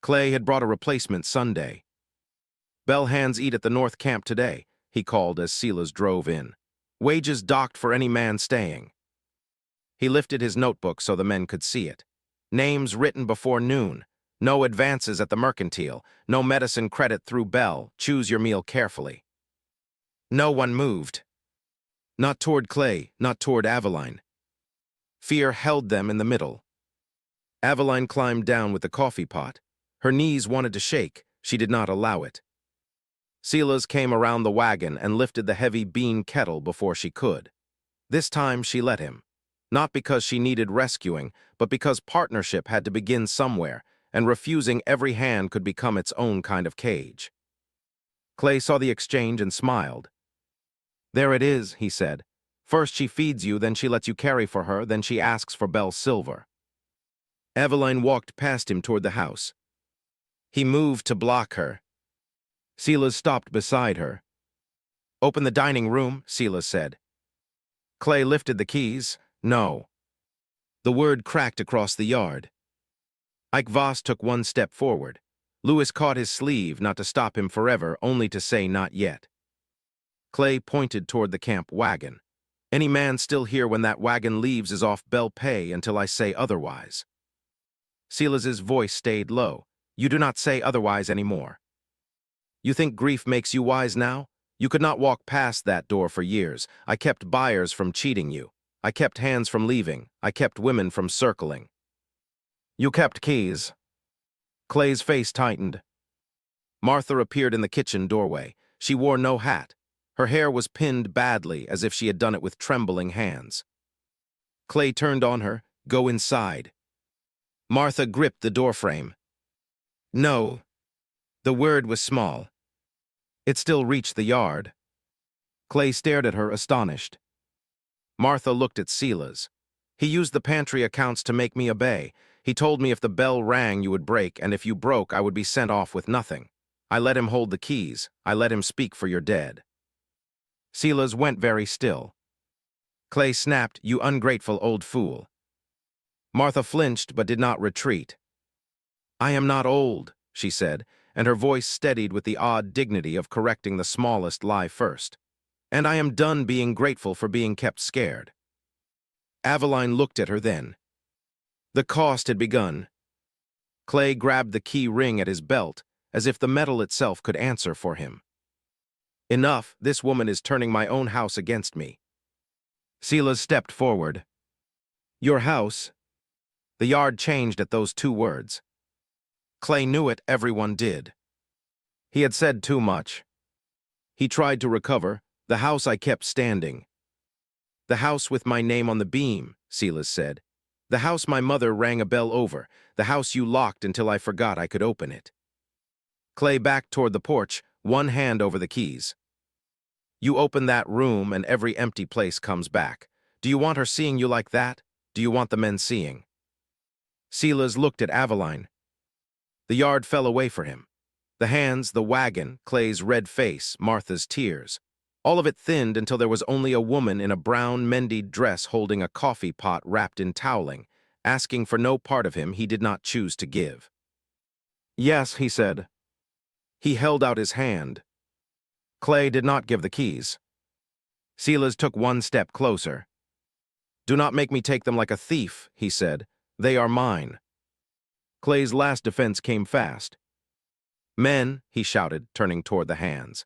Clay had brought a replacement Sunday. "Bell hands eat at the North Camp today," he called as Silas drove in. "Wages docked for any man staying." He lifted his notebook so the men could see it. Names written before noon. No advances at the mercantile. No medicine credit through Bell. Choose your meal carefully. No one moved. Not toward Clay, not toward Aveline. Fear held them in the middle. Aveline climbed down with the coffee pot. Her knees wanted to shake. She did not allow it. Silas came around the wagon and lifted the heavy bean kettle before she could. This time she let him. Not because she needed rescuing, but because partnership had to begin somewhere, and refusing every hand could become its own kind of cage. Clay saw the exchange and smiled. "There it is," he said. "First she feeds you, then she lets you carry for her, then she asks for Bell's silver." Aveline walked past him toward the house. He moved to block her. Silas stopped beside her. "Open the dining room," Silas said. Clay lifted the keys. "No." The word cracked across the yard. Ike Voss took one step forward. Lewis caught his sleeve, not to stop him forever, only to say not yet. Clay pointed toward the camp wagon. "Any man still here when that wagon leaves is off Bell pay until I say otherwise." Silas's voice stayed low. "You do not say otherwise anymore. You think grief makes you wise now? You could not walk past that door for years. I kept buyers from cheating you. I kept hands from leaving. I kept women from circling. You kept keys." Clay's face tightened. Martha appeared in the kitchen doorway. She wore no hat. Her hair was pinned badly, as if she had done it with trembling hands. Clay turned on her. "Go inside." Martha gripped the doorframe. "No." The word was small. It still reached the yard. Clay stared at her, astonished. Martha looked at Silas. "He used the pantry accounts to make me obey. He told me if the bell rang you would break, and if you broke I would be sent off with nothing. I let him hold the keys. I let him speak for your dead." Silas went very still. Clay snapped, "You ungrateful old fool." Martha flinched but did not retreat. "I am not old," she said, and her voice steadied with the odd dignity of correcting the smallest lie first. "And I am done being grateful for being kept scared." Aveline looked at her then. The cost had begun. Clay grabbed the key ring at his belt, as if the metal itself could answer for him. "Enough, this woman is turning my own house against me." Silas stepped forward. "Your house?" The yard changed at those 2 words. Clay knew it, everyone did. He had said too much. He tried to recover. "The house I kept standing." "The house with my name on the beam," Silas said. "The house my mother rang a bell over. The house you locked until I forgot I could open it." Clay backed toward the porch, one hand over the keys. "You open that room and every empty place comes back. Do you want her seeing you like that? Do you want the men seeing?" Silas looked at Aveline. The yard fell away for him. The hands, the wagon, Clay's red face, Martha's tears. All of it thinned until there was only a woman in a brown, mendied dress holding a coffee pot wrapped in toweling, asking for no part of him he did not choose to give. "Yes," he said. He held out his hand. Clay did not give the keys. Silas took one step closer. "Do not make me take them like a thief," he said. "They are mine." Clay's last defense came fast. "Men," he shouted, turning toward the hands.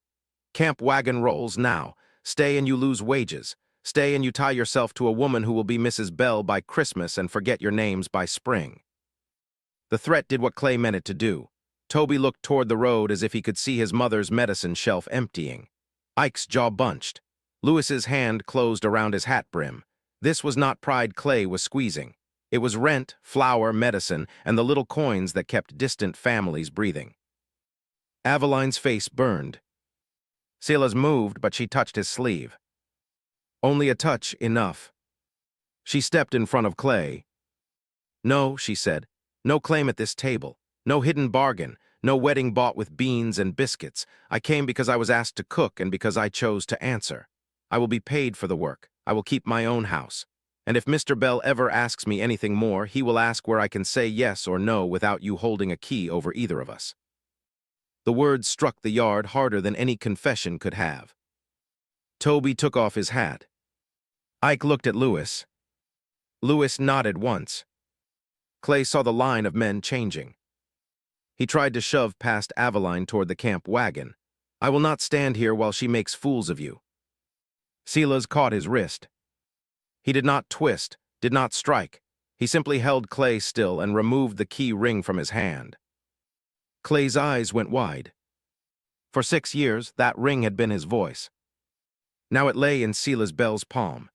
"Camp wagon rolls now. Stay and you lose wages. Stay and you tie yourself to a woman who will be Mrs. Bell by Christmas and forget your names by spring." The threat did what Clay meant it to do. Toby looked toward the road as if he could see his mother's medicine shelf emptying. Ike's jaw bunched. Lewis's hand closed around his hat brim. This was not pride Clay was squeezing. It was rent, flour, medicine, and the little coins that kept distant families breathing. Aveline's face burned. Silas moved, but she touched his sleeve. Only a touch, enough. She stepped in front of Clay. "No," she said. "No claim at this table. No hidden bargain. No wedding bought with beans and biscuits. I came because I was asked to cook and because I chose to answer. I will be paid for the work. I will keep my own house. And if Mr. Bell ever asks me anything more, he will ask where I can say yes or no without you holding a key over either of us." The words struck the yard harder than any confession could have. Toby took off his hat. Ike looked at Lewis. Lewis nodded once. Clay saw the line of men changing. He tried to shove past Aveline toward the camp wagon. "I will not stand here while she makes fools of you." Silas caught his wrist. He did not twist, did not strike. He simply held Clay still and removed the key ring from his hand. Clay's eyes went wide. For 6 years, that ring had been his voice. Now it lay in Silas Bell's palm.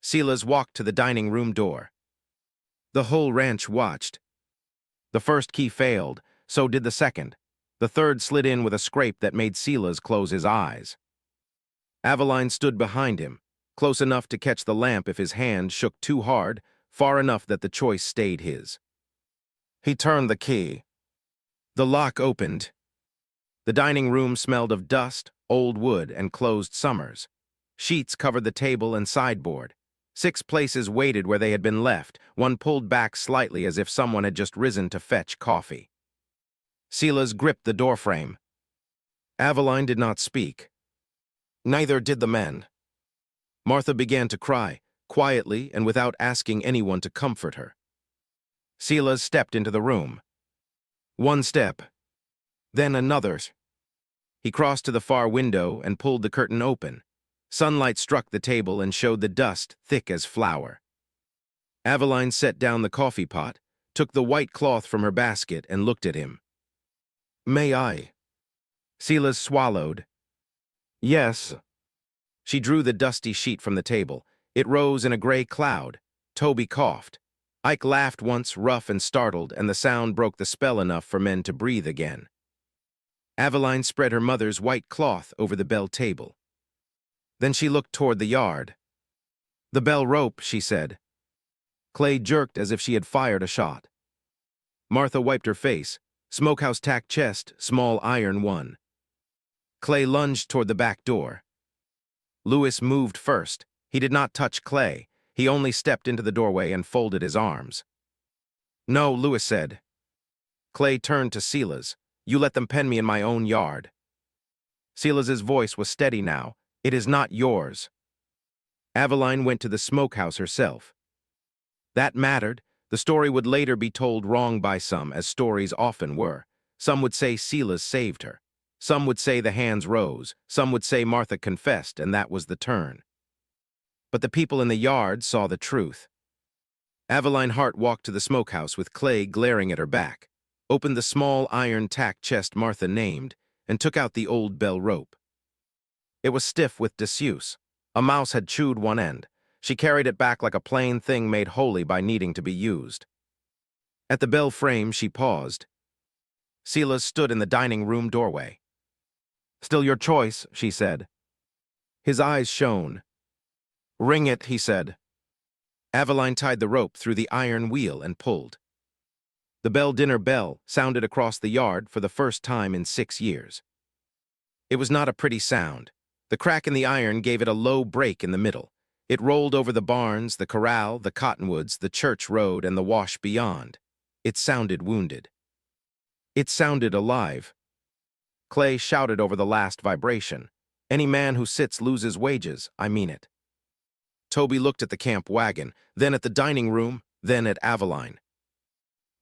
Silas walked to the dining room door. The whole ranch watched. The first key failed, so did the second. The third slid in with a scrape that made Silas close his eyes. Aveline stood behind him, close enough to catch the lamp if his hand shook too hard, far enough that the choice stayed his. He turned the key. The lock opened. The dining room smelled of dust, old wood, and closed summers. Sheets covered the table and sideboard. 6 places waited where they had been left, one pulled back slightly as if someone had just risen to fetch coffee. Silas gripped the doorframe. Aveline did not speak. Neither did the men. Martha began to cry, quietly and without asking anyone to comfort her. Silas stepped into the room. One step, then another. He crossed to the far window and pulled the curtain open. Sunlight struck the table and showed the dust thick as flour. Aveline set down the coffee pot, took the white cloth from her basket, and looked at him. "May I?" Silas swallowed. "Yes." She drew the dusty sheet from the table. It rose in a gray cloud. Toby coughed. Ike laughed once, rough and startled, and the sound broke the spell enough for men to breathe again. Aveline spread her mother's white cloth over the bell table. Then she looked toward the yard. "The bell rope," she said. Clay jerked as if she had fired a shot. Martha wiped her face. "Smokehouse tack chest, small iron one." Clay lunged toward the back door. Lewis moved first. He did not touch Clay. He only stepped into the doorway and folded his arms. "No," Lewis said. Clay turned to Silas. "You let them pen me in my own yard." Silas's voice was steady now. "It is not yours." Aveline went to the smokehouse herself. That mattered. The story would later be told wrong by some, as stories often were. Some would say Silas saved her. Some would say the hands rose. Some would say Martha confessed, and that was the turn. But the people in the yard saw the truth. Aveline Hart walked to the smokehouse with Clay glaring at her back, opened the small iron tack chest Martha named, and took out the old bell rope. It was stiff with disuse. A mouse had chewed one end. She carried it back like a plain thing made holy by needing to be used. At the bell frame, she paused. Silas stood in the dining room doorway. "Still your choice," she said. His eyes shone. "Ring it," he said. Aveline tied the rope through the iron wheel and pulled. The bell dinner bell sounded across the yard for the first time in 6 years. It was not a pretty sound. The crack in the iron gave it a low break in the middle. It rolled over the barns, the corral, the cottonwoods, the church road, and the wash beyond. It sounded wounded. It sounded alive. Clay shouted over the last vibration. "Any man who sits loses wages, I mean it." Toby looked at the camp wagon, then at the dining room, then at Aveline.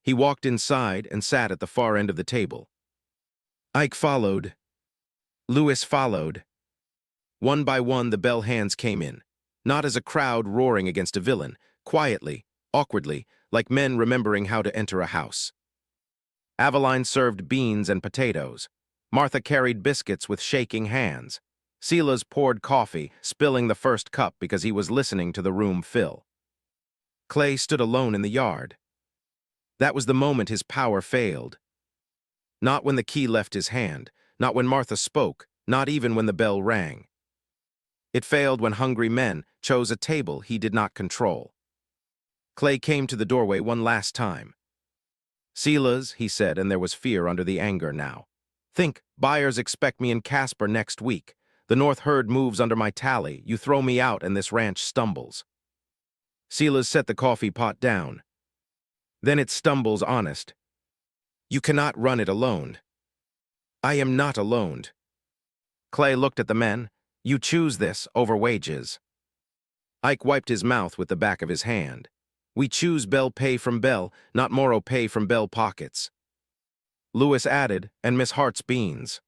He walked inside and sat at the far end of the table. Ike followed. Lewis followed. One by one, the bell hands came in, not as a crowd roaring against a villain, quietly, awkwardly, like men remembering how to enter a house. Aveline served beans and potatoes. Martha carried biscuits with shaking hands. Silas poured coffee, spilling the first cup because he was listening to the room fill. Clay stood alone in the yard. That was the moment his power failed. Not when the key left his hand, not when Martha spoke, not even when the bell rang. It failed when hungry men chose a table he did not control. Clay came to the doorway one last time. "Silas," he said, and there was fear under the anger now. "Think, buyers expect me in Casper next week. The north herd moves under my tally. You throw me out and this ranch stumbles." Silas set the coffee pot down. "Then it stumbles honest. You cannot run it alone." "I am not alone." Clay looked at the men. "You choose this over wages." Ike wiped his mouth with the back of his hand. "We choose Bell pay from Bell, not Morrow pay from Bell pockets." Lewis added, "And Miss Hart's beans."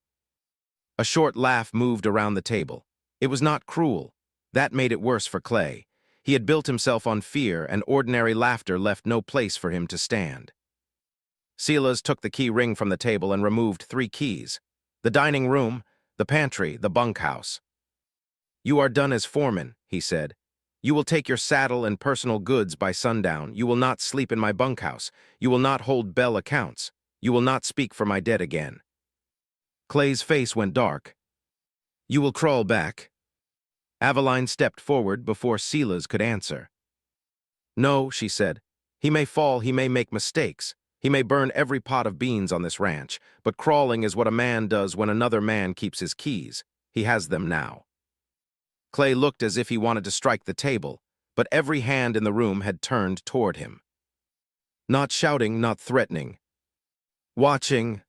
A short laugh moved around the table. It was not cruel. That made it worse for Clay. He had built himself on fear, and ordinary laughter left no place for him to stand. Silas took the key ring from the table and removed 3 keys: the dining room, the pantry, the bunkhouse. "You are done as foreman," he said. "You will take your saddle and personal goods by sundown. You will not sleep in my bunkhouse. You will not hold Bell accounts. You will not speak for my dead again." Clay's face went dark. "You will crawl back." Aveline stepped forward before Silas could answer. "No," she said. "He may fall, he may make mistakes. He may burn every pot of beans on this ranch, but crawling is what a man does when another man keeps his keys. He has them now." Clay looked as if he wanted to strike the table, but every hand in the room had turned toward him. Not shouting, not threatening. Watching.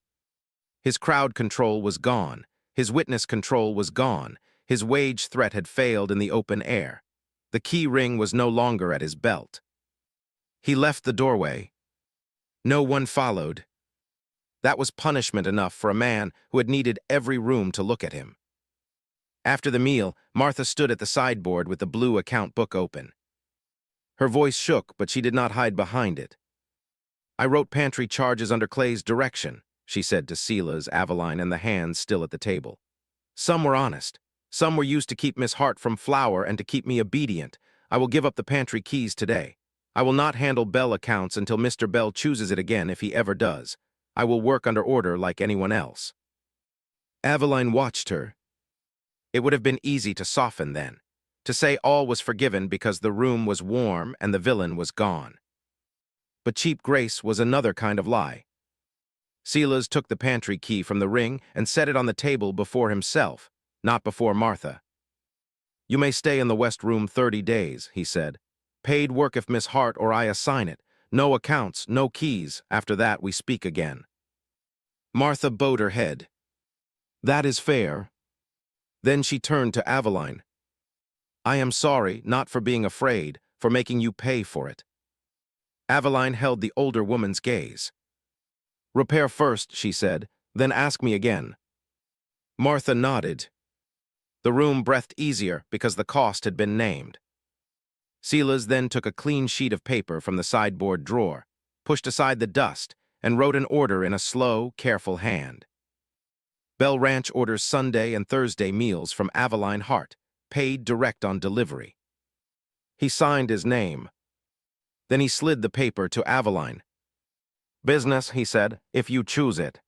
His crowd control was gone. His witness control was gone. His wage threat had failed in the open air. The key ring was no longer at his belt. He left the doorway. No one followed. That was punishment enough for a man who had needed every room to look at him. After the meal, Martha stood at the sideboard with the blue account book open. Her voice shook, but she did not hide behind it. "I wrote pantry charges under Clay's direction," she said to Silas, Aveline, and the hands still at the table. "Some were honest. Some were used to keep Miss Hart from flour and to keep me obedient. I will give up the pantry keys today. I will not handle Bell accounts until Mr. Bell chooses it again, if he ever does. I will work under order like anyone else." Aveline watched her. It would have been easy to soften then, to say all was forgiven because the room was warm and the villain was gone. But cheap grace was another kind of lie. Silas took the pantry key from the ring and set it on the table before himself, not before Martha. "You may stay in the West Room 30 days, he said. "Paid work if Miss Hart or I assign it. No accounts, no keys. After that, we speak again." Martha bowed her head. "That is fair." Then she turned to Aveline. "I am sorry, not for being afraid, for making you pay for it." Aveline held the older woman's gaze. "Repair first," she said, "then ask me again." Martha nodded. The room breathed easier because the cost had been named. Silas then took a clean sheet of paper from the sideboard drawer, pushed aside the dust, and wrote an order in a slow, careful hand. Bell Ranch orders Sunday and Thursday meals from Aveline Hart, paid direct on delivery. He signed his name. Then he slid the paper to Aveline. "Business," he said, "if you choose it."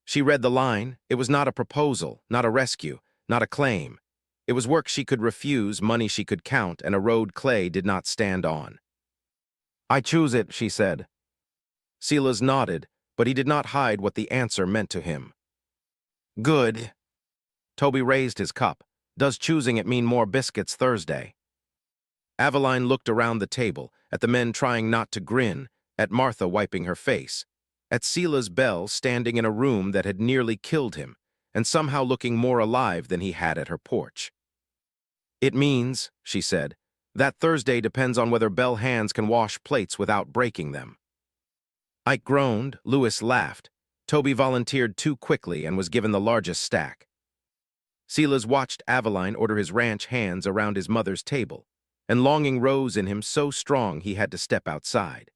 She read the line. It was not a proposal, not a rescue, not a claim. It was work she could refuse, money she could count, and a road Clay did not stand on. "I choose it," she said. Silas nodded, but he did not hide what the answer meant to him. "Good." Toby raised his cup. "Does choosing it mean more biscuits Thursday?" Aveline looked around the table, at the men trying not to grin, at Martha wiping her face, at Silas Bell standing in a room that had nearly killed him, and somehow looking more alive than he had at her porch. "It means," she said, "that Thursday depends on whether Bell hands can wash plates without breaking them." Ike groaned, Lewis laughed. Toby volunteered too quickly and was given the largest stack. Silas watched Aveline order his ranch hands around his mother's table, and longing rose in him so strong he had to step outside.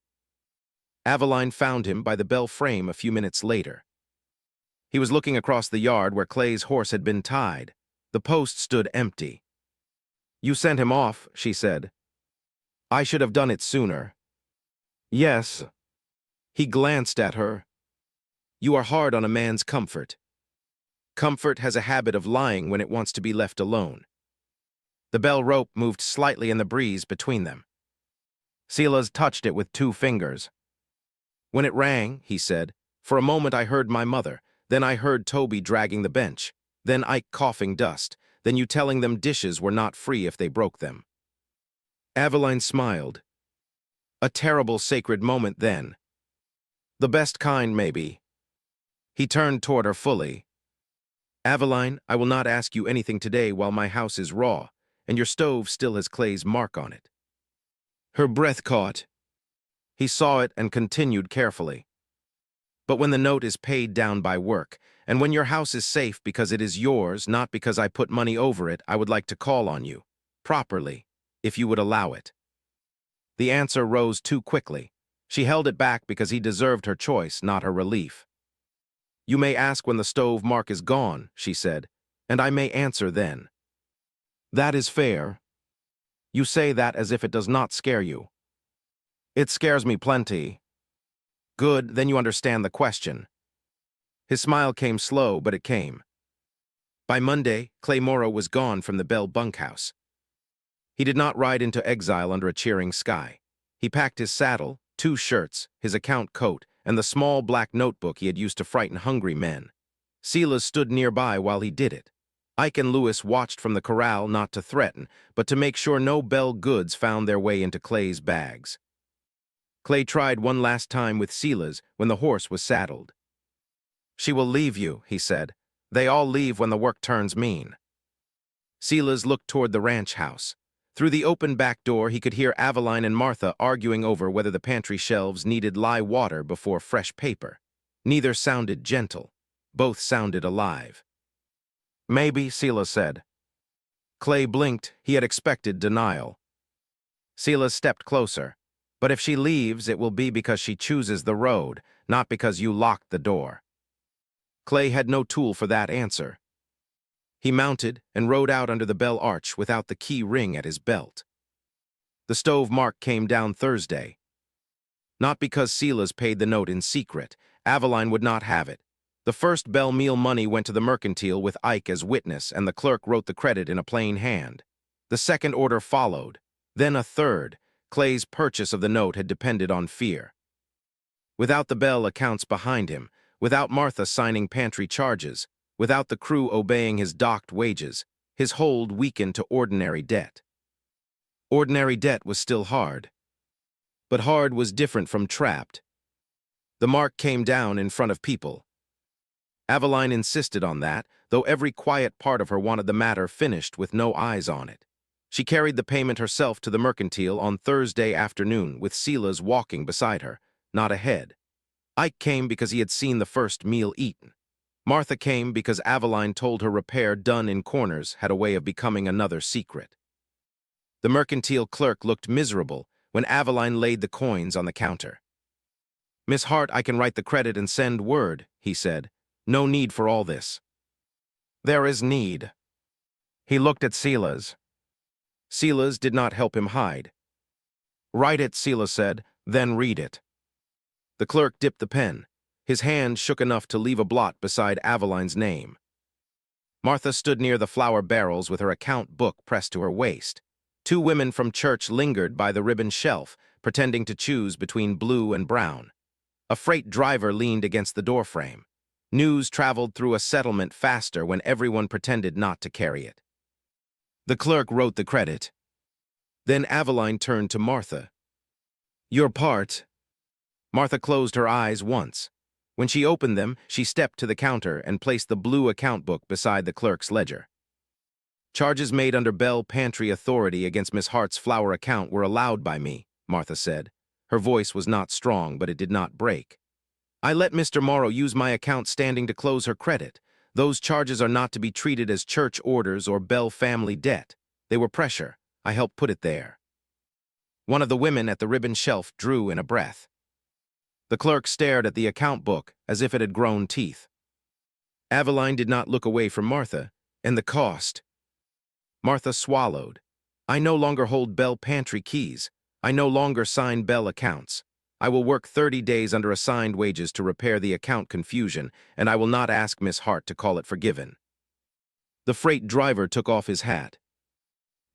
Aveline found him by the Bell frame a few minutes later. He was looking across the yard where Clay's horse had been tied. The post stood empty. "You sent him off," she said. "I should have done it sooner." "Yes." He glanced at her. "You are hard on a man's comfort." Comfort has a habit of lying when it wants to be left alone. The bell rope moved slightly in the breeze between them. Silas touched it with 2 fingers. When it rang, he said, for a moment I heard my mother, then I heard Toby dragging the bench, then Ike coughing dust, then you telling them dishes were not free if they broke them. Aveline smiled. A terrible sacred moment then. The best kind, maybe. He turned toward her fully. Aveline, I will not ask you anything today while my house is raw, and your stove still has Clay's mark on it. Her breath caught. He saw it and continued carefully. But when the note is paid down by work, and when your house is safe because it is yours, not because I put money over it, I would like to call on you, properly, if you would allow it. The answer rose too quickly. She held it back because he deserved her choice, not her relief. You may ask when the stove mark is gone, she said, and I may answer then. That is fair. You say that as if it does not scare you. It scares me plenty. Good, then you understand the question. His smile came slow, but it came. By Monday, Clay Morrow was gone from the Bell bunkhouse. He did not ride into exile under a cheering sky. He packed his saddle, 2 shirts, his account coat, and the small black notebook he had used to frighten hungry men. Silas stood nearby while he did it. Ike and Lewis watched from the corral not to threaten, but to make sure no Bell goods found their way into Clay's bags. Clay tried one last time with Silas when the horse was saddled. She will leave you, he said. They all leave when the work turns mean. Silas looked toward the ranch house. Through the open back door, he could hear Aveline and Martha arguing over whether the pantry shelves needed lye water before fresh paper. Neither sounded gentle. Both sounded alive. Maybe, Silas said. Clay blinked. He had expected denial. Silas stepped closer. But if she leaves, it will be because she chooses the road, not because you locked the door. Clay had no tool for that answer. He mounted and rode out under the Bell arch without the key ring at his belt. The stove mark came down Thursday. Not because Silas paid the note in secret. Aveline would not have it. The first Bell meal money went to the mercantile with Ike as witness, and the clerk wrote the credit in a plain hand. The second order followed, then a third. Clay's purchase of the note had depended on fear. Without the Bell accounts behind him, without Martha signing pantry charges, without the crew obeying his docked wages, his hold weakened to ordinary debt. Ordinary debt was still hard. But hard was different from trapped. The mark came down in front of people. Aveline insisted on that, though every quiet part of her wanted the matter finished with no eyes on it. She carried the payment herself to the mercantile on Thursday afternoon, with Silas walking beside her, not ahead. Ike came because he had seen the first meal eaten. Martha came because Aveline told her repair done in corners had a way of becoming another secret. The mercantile clerk looked miserable when Aveline laid the coins on the counter. Miss Hart, I can write the credit and send word, he said. No need for all this. There is need. He looked at Silas. Silas did not help him hide. Write it, Silas said, then read it. The clerk dipped the pen. His hand shook enough to leave a blot beside Aveline's name. Martha stood near the flour barrels with her account book pressed to her waist. 2 women from church lingered by the ribbon shelf, pretending to choose between blue and brown. A freight driver leaned against the doorframe. News traveled through a settlement faster when everyone pretended not to carry it. The clerk wrote the credit. Then Aveline turned to Martha. Your part. Martha closed her eyes once. When she opened them, she stepped to the counter and placed the blue account book beside the clerk's ledger. Charges made under Bell Pantry authority against Miss Hart's flour account were allowed by me, Martha said. Her voice was not strong, but it did not break. I let Mr. Morrow use my account standing to close her credit. Those charges are not to be treated as church orders or Bell family debt. They were pressure. I helped put it there. One of the women at the ribbon shelf drew in a breath. The clerk stared at the account book as if it had grown teeth. Aveline did not look away from Martha. And the cost. Martha swallowed. I no longer hold Bell Pantry keys. I no longer sign Bell accounts. I will work 30 days under assigned wages to repair the account confusion, and I will not ask Miss Hart to call it forgiven. The freight driver took off his hat.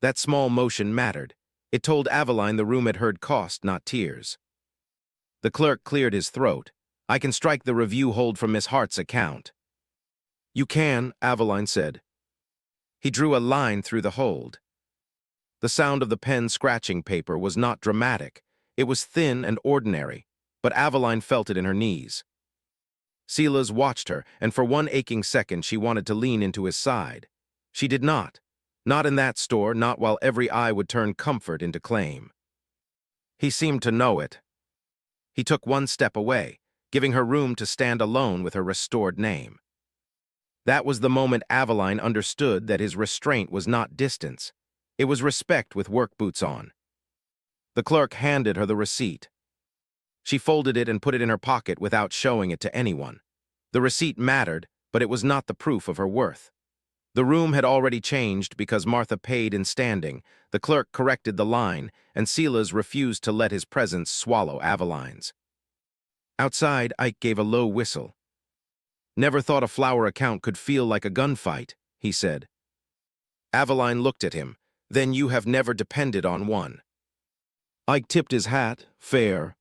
That small motion mattered. It told Aveline the room had heard cost, not tears. The clerk cleared his throat. I can strike the review hold from Miss Hart's account. You can, Aveline said. He drew a line through the hold. The sound of the pen scratching paper was not dramatic. It was thin and ordinary, but Aveline felt it in her knees. Silas watched her, and for one aching second she wanted to lean into his side. She did not. Not in that store, not while every eye would turn comfort into claim. He seemed to know it. He took one step away, giving her room to stand alone with her restored name. That was the moment Aveline understood that his restraint was not distance. It was respect with work boots on. The clerk handed her the receipt. She folded it and put it in her pocket without showing it to anyone. The receipt mattered, but it was not the proof of her worth. The room had already changed because Martha paid in standing. The clerk corrected the line, and Silas refused to let his presence swallow Aveline's. Outside, Ike gave a low whistle. Never thought a flower account could feel like a gunfight, he said. Aveline looked at him. Then you have never depended on one. Ike tipped his hat, fair.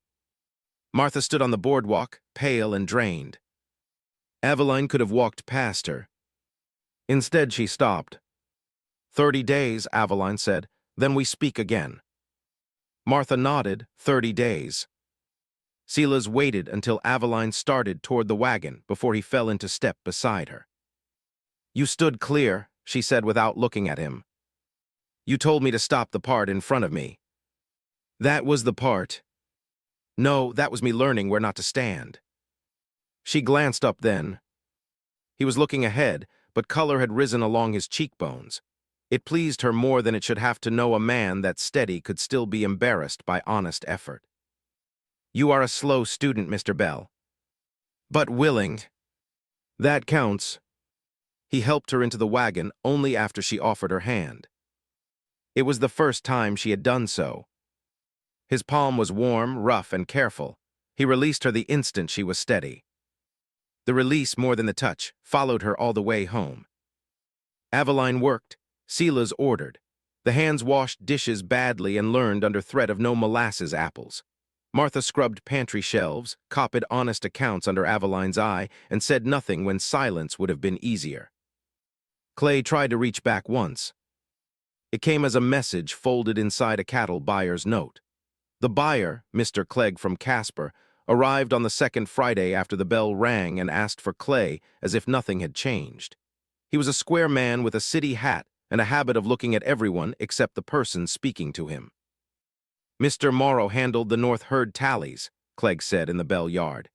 Martha stood on the boardwalk, pale and drained. Aveline could have walked past her. Instead, she stopped. 30 days, Aveline said. Then we speak again. Martha nodded. 30 days. Silas waited until Aveline started toward the wagon before he fell into step beside her. You stood clear, she said without looking at him. You told me to stop the part in front of me. That was the part. No, that was me learning where not to stand. She glanced up then. He was looking ahead, but color had risen along his cheekbones. It pleased her more than it should have to know a man that steady could still be embarrassed by honest effort. You are a slow student, Mr. Bell. But willing. That counts. He helped her into the wagon only after she offered her hand. It was the first time she had done so. His palm was warm, rough, and careful. He released her the instant she was steady. The release, more than the touch, followed her all the way home. Aveline worked. Silas ordered. The hands washed dishes badly and learned under threat of no molasses apples. Martha scrubbed pantry shelves, copied honest accounts under Aveline's eye, and said nothing when silence would have been easier. Clay tried to reach back once. It came as a message folded inside a cattle buyer's note. The buyer, Mr. Clegg from Casper, arrived on the second Friday after the bell rang and asked for Clay as if nothing had changed. He was a square man with a city hat and a habit of looking at everyone except the person speaking to him. Mr. Morrow handled the North Herd tallies, Clegg said in the Bell yard.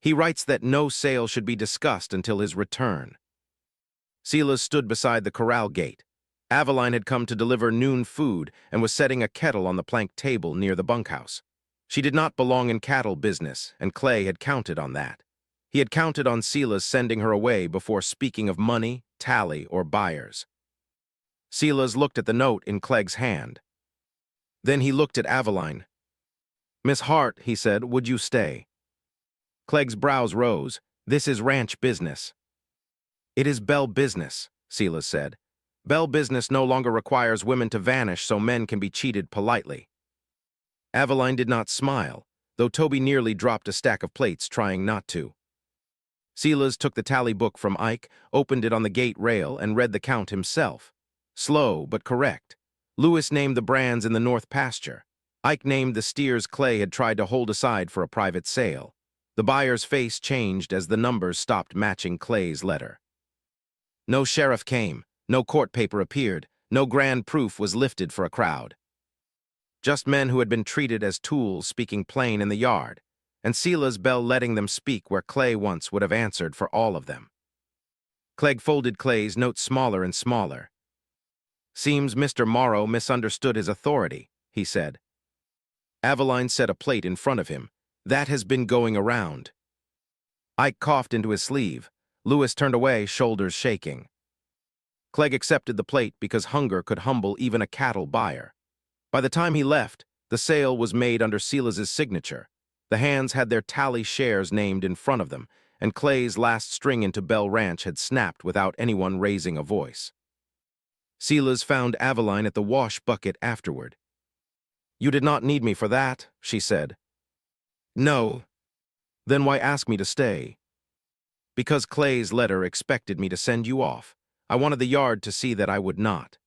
He writes that no sale should be discussed until his return. Silas stood beside the corral gate. Aveline had come to deliver noon food and was setting a kettle on the plank table near the bunkhouse. She did not belong in cattle business, and Clay had counted on that. He had counted on Silas sending her away before speaking of money, tally, or buyers. Silas looked at the note in Clegg's hand. Then he looked at Aveline. Miss Hart, he said, would you stay? Clegg's brows rose. This is ranch business. It is Bell business, Silas said. Bell business no longer requires women to vanish so men can be cheated politely. Aveline did not smile, though Toby nearly dropped a stack of plates trying not to. Silas took the tally book from Ike, opened it on the gate rail, and read the count himself. Slow, but correct. Lewis named the brands in the north pasture. Ike named the steers Clay had tried to hold aside for a private sale. The buyer's face changed as the numbers stopped matching Clay's letter. No sheriff came, no court paper appeared, no grand proof was lifted for a crowd. Just men who had been treated as tools speaking plain in the yard, and Silas Bell letting them speak where Clay once would have answered for all of them. Clegg folded Clay's note smaller and smaller. Seems Mr. Morrow misunderstood his authority, he said. Aveline set a plate in front of him. That has been going around. Ike coughed into his sleeve. Lewis turned away, shoulders shaking. Clegg accepted the plate because hunger could humble even a cattle buyer. By the time he left, the sale was made under Silas's signature. The hands had their tally shares named in front of them, and Clay's last string into Bell Ranch had snapped without anyone raising a voice. Silas found Aveline at the wash bucket afterward. "You did not need me for that," she said. "No." "Then why ask me to stay?" "Because Clay's letter expected me to send you off. I wanted the yard to see that I would not."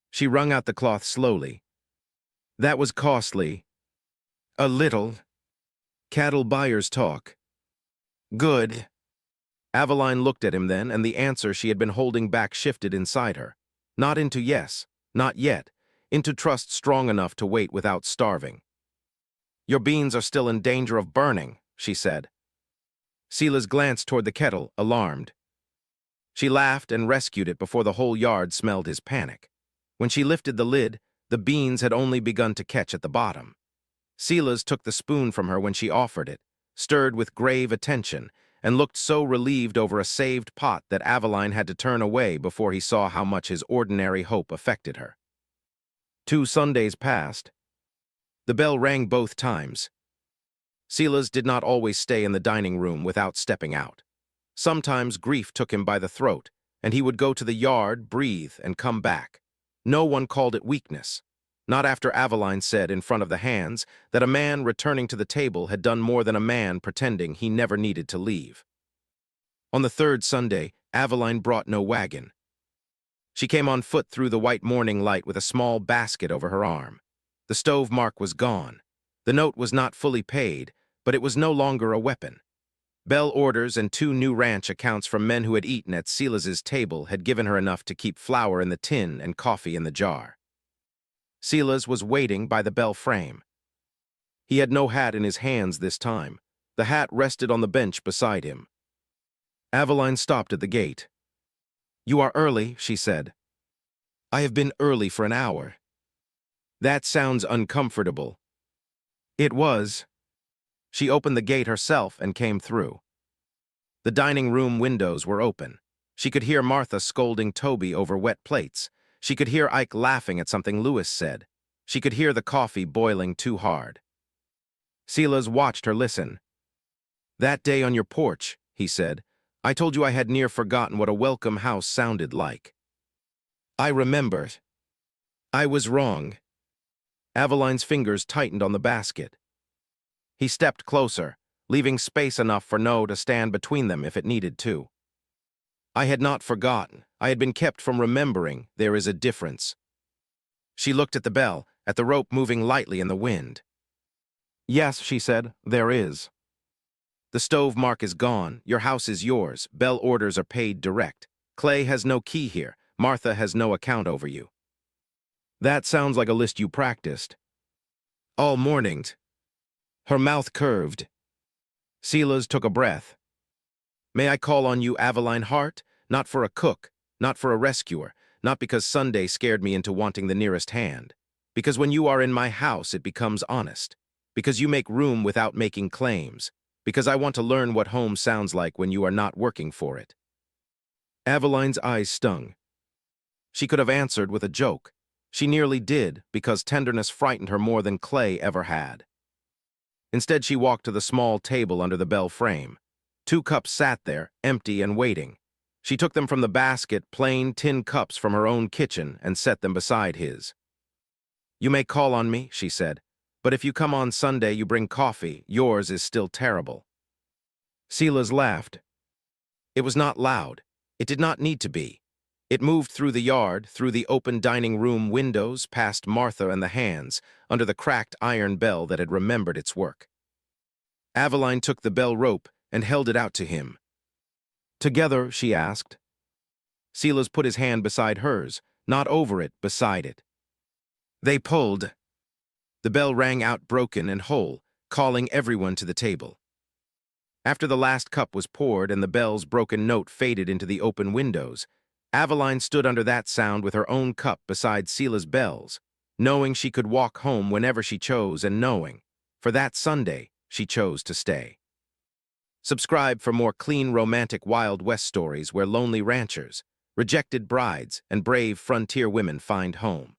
She wrung out the cloth slowly. "That was costly." "A little. Cattle buyers talk." "Good." Aveline looked at him then, and the answer she had been holding back shifted inside her. Not into yes, not yet, into trust strong enough to wait without starving. "Your beans are still in danger of burning," she said. Silas glanced toward the kettle, alarmed. She laughed and rescued it before the whole yard smelled his panic. When she lifted the lid, the beans had only begun to catch at the bottom. Silas took the spoon from her when she offered it, stirred with grave attention, and looked so relieved over a saved pot that Aveline had to turn away before he saw how much his ordinary hope affected her. 2 Sundays passed. The bell rang both times. Silas did not always stay in the dining room without stepping out. Sometimes grief took him by the throat, and he would go to the yard, breathe, and come back. No one called it weakness. Not after Aveline said in front of the hands that a man returning to the table had done more than a man pretending he never needed to leave. On the 3rd Sunday, Aveline brought no wagon. She came on foot through the white morning light with a small basket over her arm. The stove mark was gone. The note was not fully paid, but it was no longer a weapon. Bell orders and 2 new ranch accounts from men who had eaten at Silas's table had given her enough to keep flour in the tin and coffee in the jar. Silas was waiting by the bell frame. He had no hat in his hands this time. The hat rested on the bench beside him. Aveline stopped at the gate. "You are early," she said. "I have been early for an hour." "That sounds uncomfortable." It was. She opened the gate herself and came through. The dining room windows were open. She could hear Martha scolding Toby over wet plates. She could hear Ike laughing at something Lewis said. She could hear the coffee boiling too hard. Silas watched her listen. "That day on your porch," he said, "I told you I had near forgotten what a welcome house sounded like." "I remember. I was wrong." Aveline's fingers tightened on the basket. He stepped closer, leaving space enough for No to stand between them if it needed to. "I had not forgotten. I had been kept from remembering. There is a difference." She looked at the bell, at the rope moving lightly in the wind. "Yes," she said, "there is. The stove mark is gone. Your house is yours. Bell orders are paid direct. Clay has no key here. Martha has no account over you." "That sounds like a list you practiced." "All morning." Her mouth curved. Silas took a breath. "May I call on you, Aveline Hart? Not for a cook, not for a rescuer, not because Sunday scared me into wanting the nearest hand. Because when you are in my house, it becomes honest. Because you make room without making claims. Because I want to learn what home sounds like when you are not working for it." Aveline's eyes stung. She could have answered with a joke. She nearly did, because tenderness frightened her more than Clay ever had. Instead, she walked to the small table under the bell frame. 2 cups sat there, empty and waiting. She took them from the basket, plain tin cups from her own kitchen, and set them beside his. "You may call on me," she said, "but if you come on Sunday, you bring coffee. Yours is still terrible." Silas laughed. It was not loud. It did not need to be. It moved through the yard, through the open dining room windows, past Martha and the hands, under the cracked iron bell that had remembered its work. Aveline took the bell rope and held it out to him. "Together?" she asked. Silas put his hand beside hers, not over it, beside it. They pulled. The bell rang out broken and whole, calling everyone to the table. After the last cup was poured and the bell's broken note faded into the open windows, Aveline stood under that sound with her own cup beside Silas Bell's, knowing she could walk home whenever she chose and knowing, for that Sunday, she chose to stay. Subscribe for more clean, romantic Wild West stories where lonely ranchers, rejected brides, and brave frontier women find home.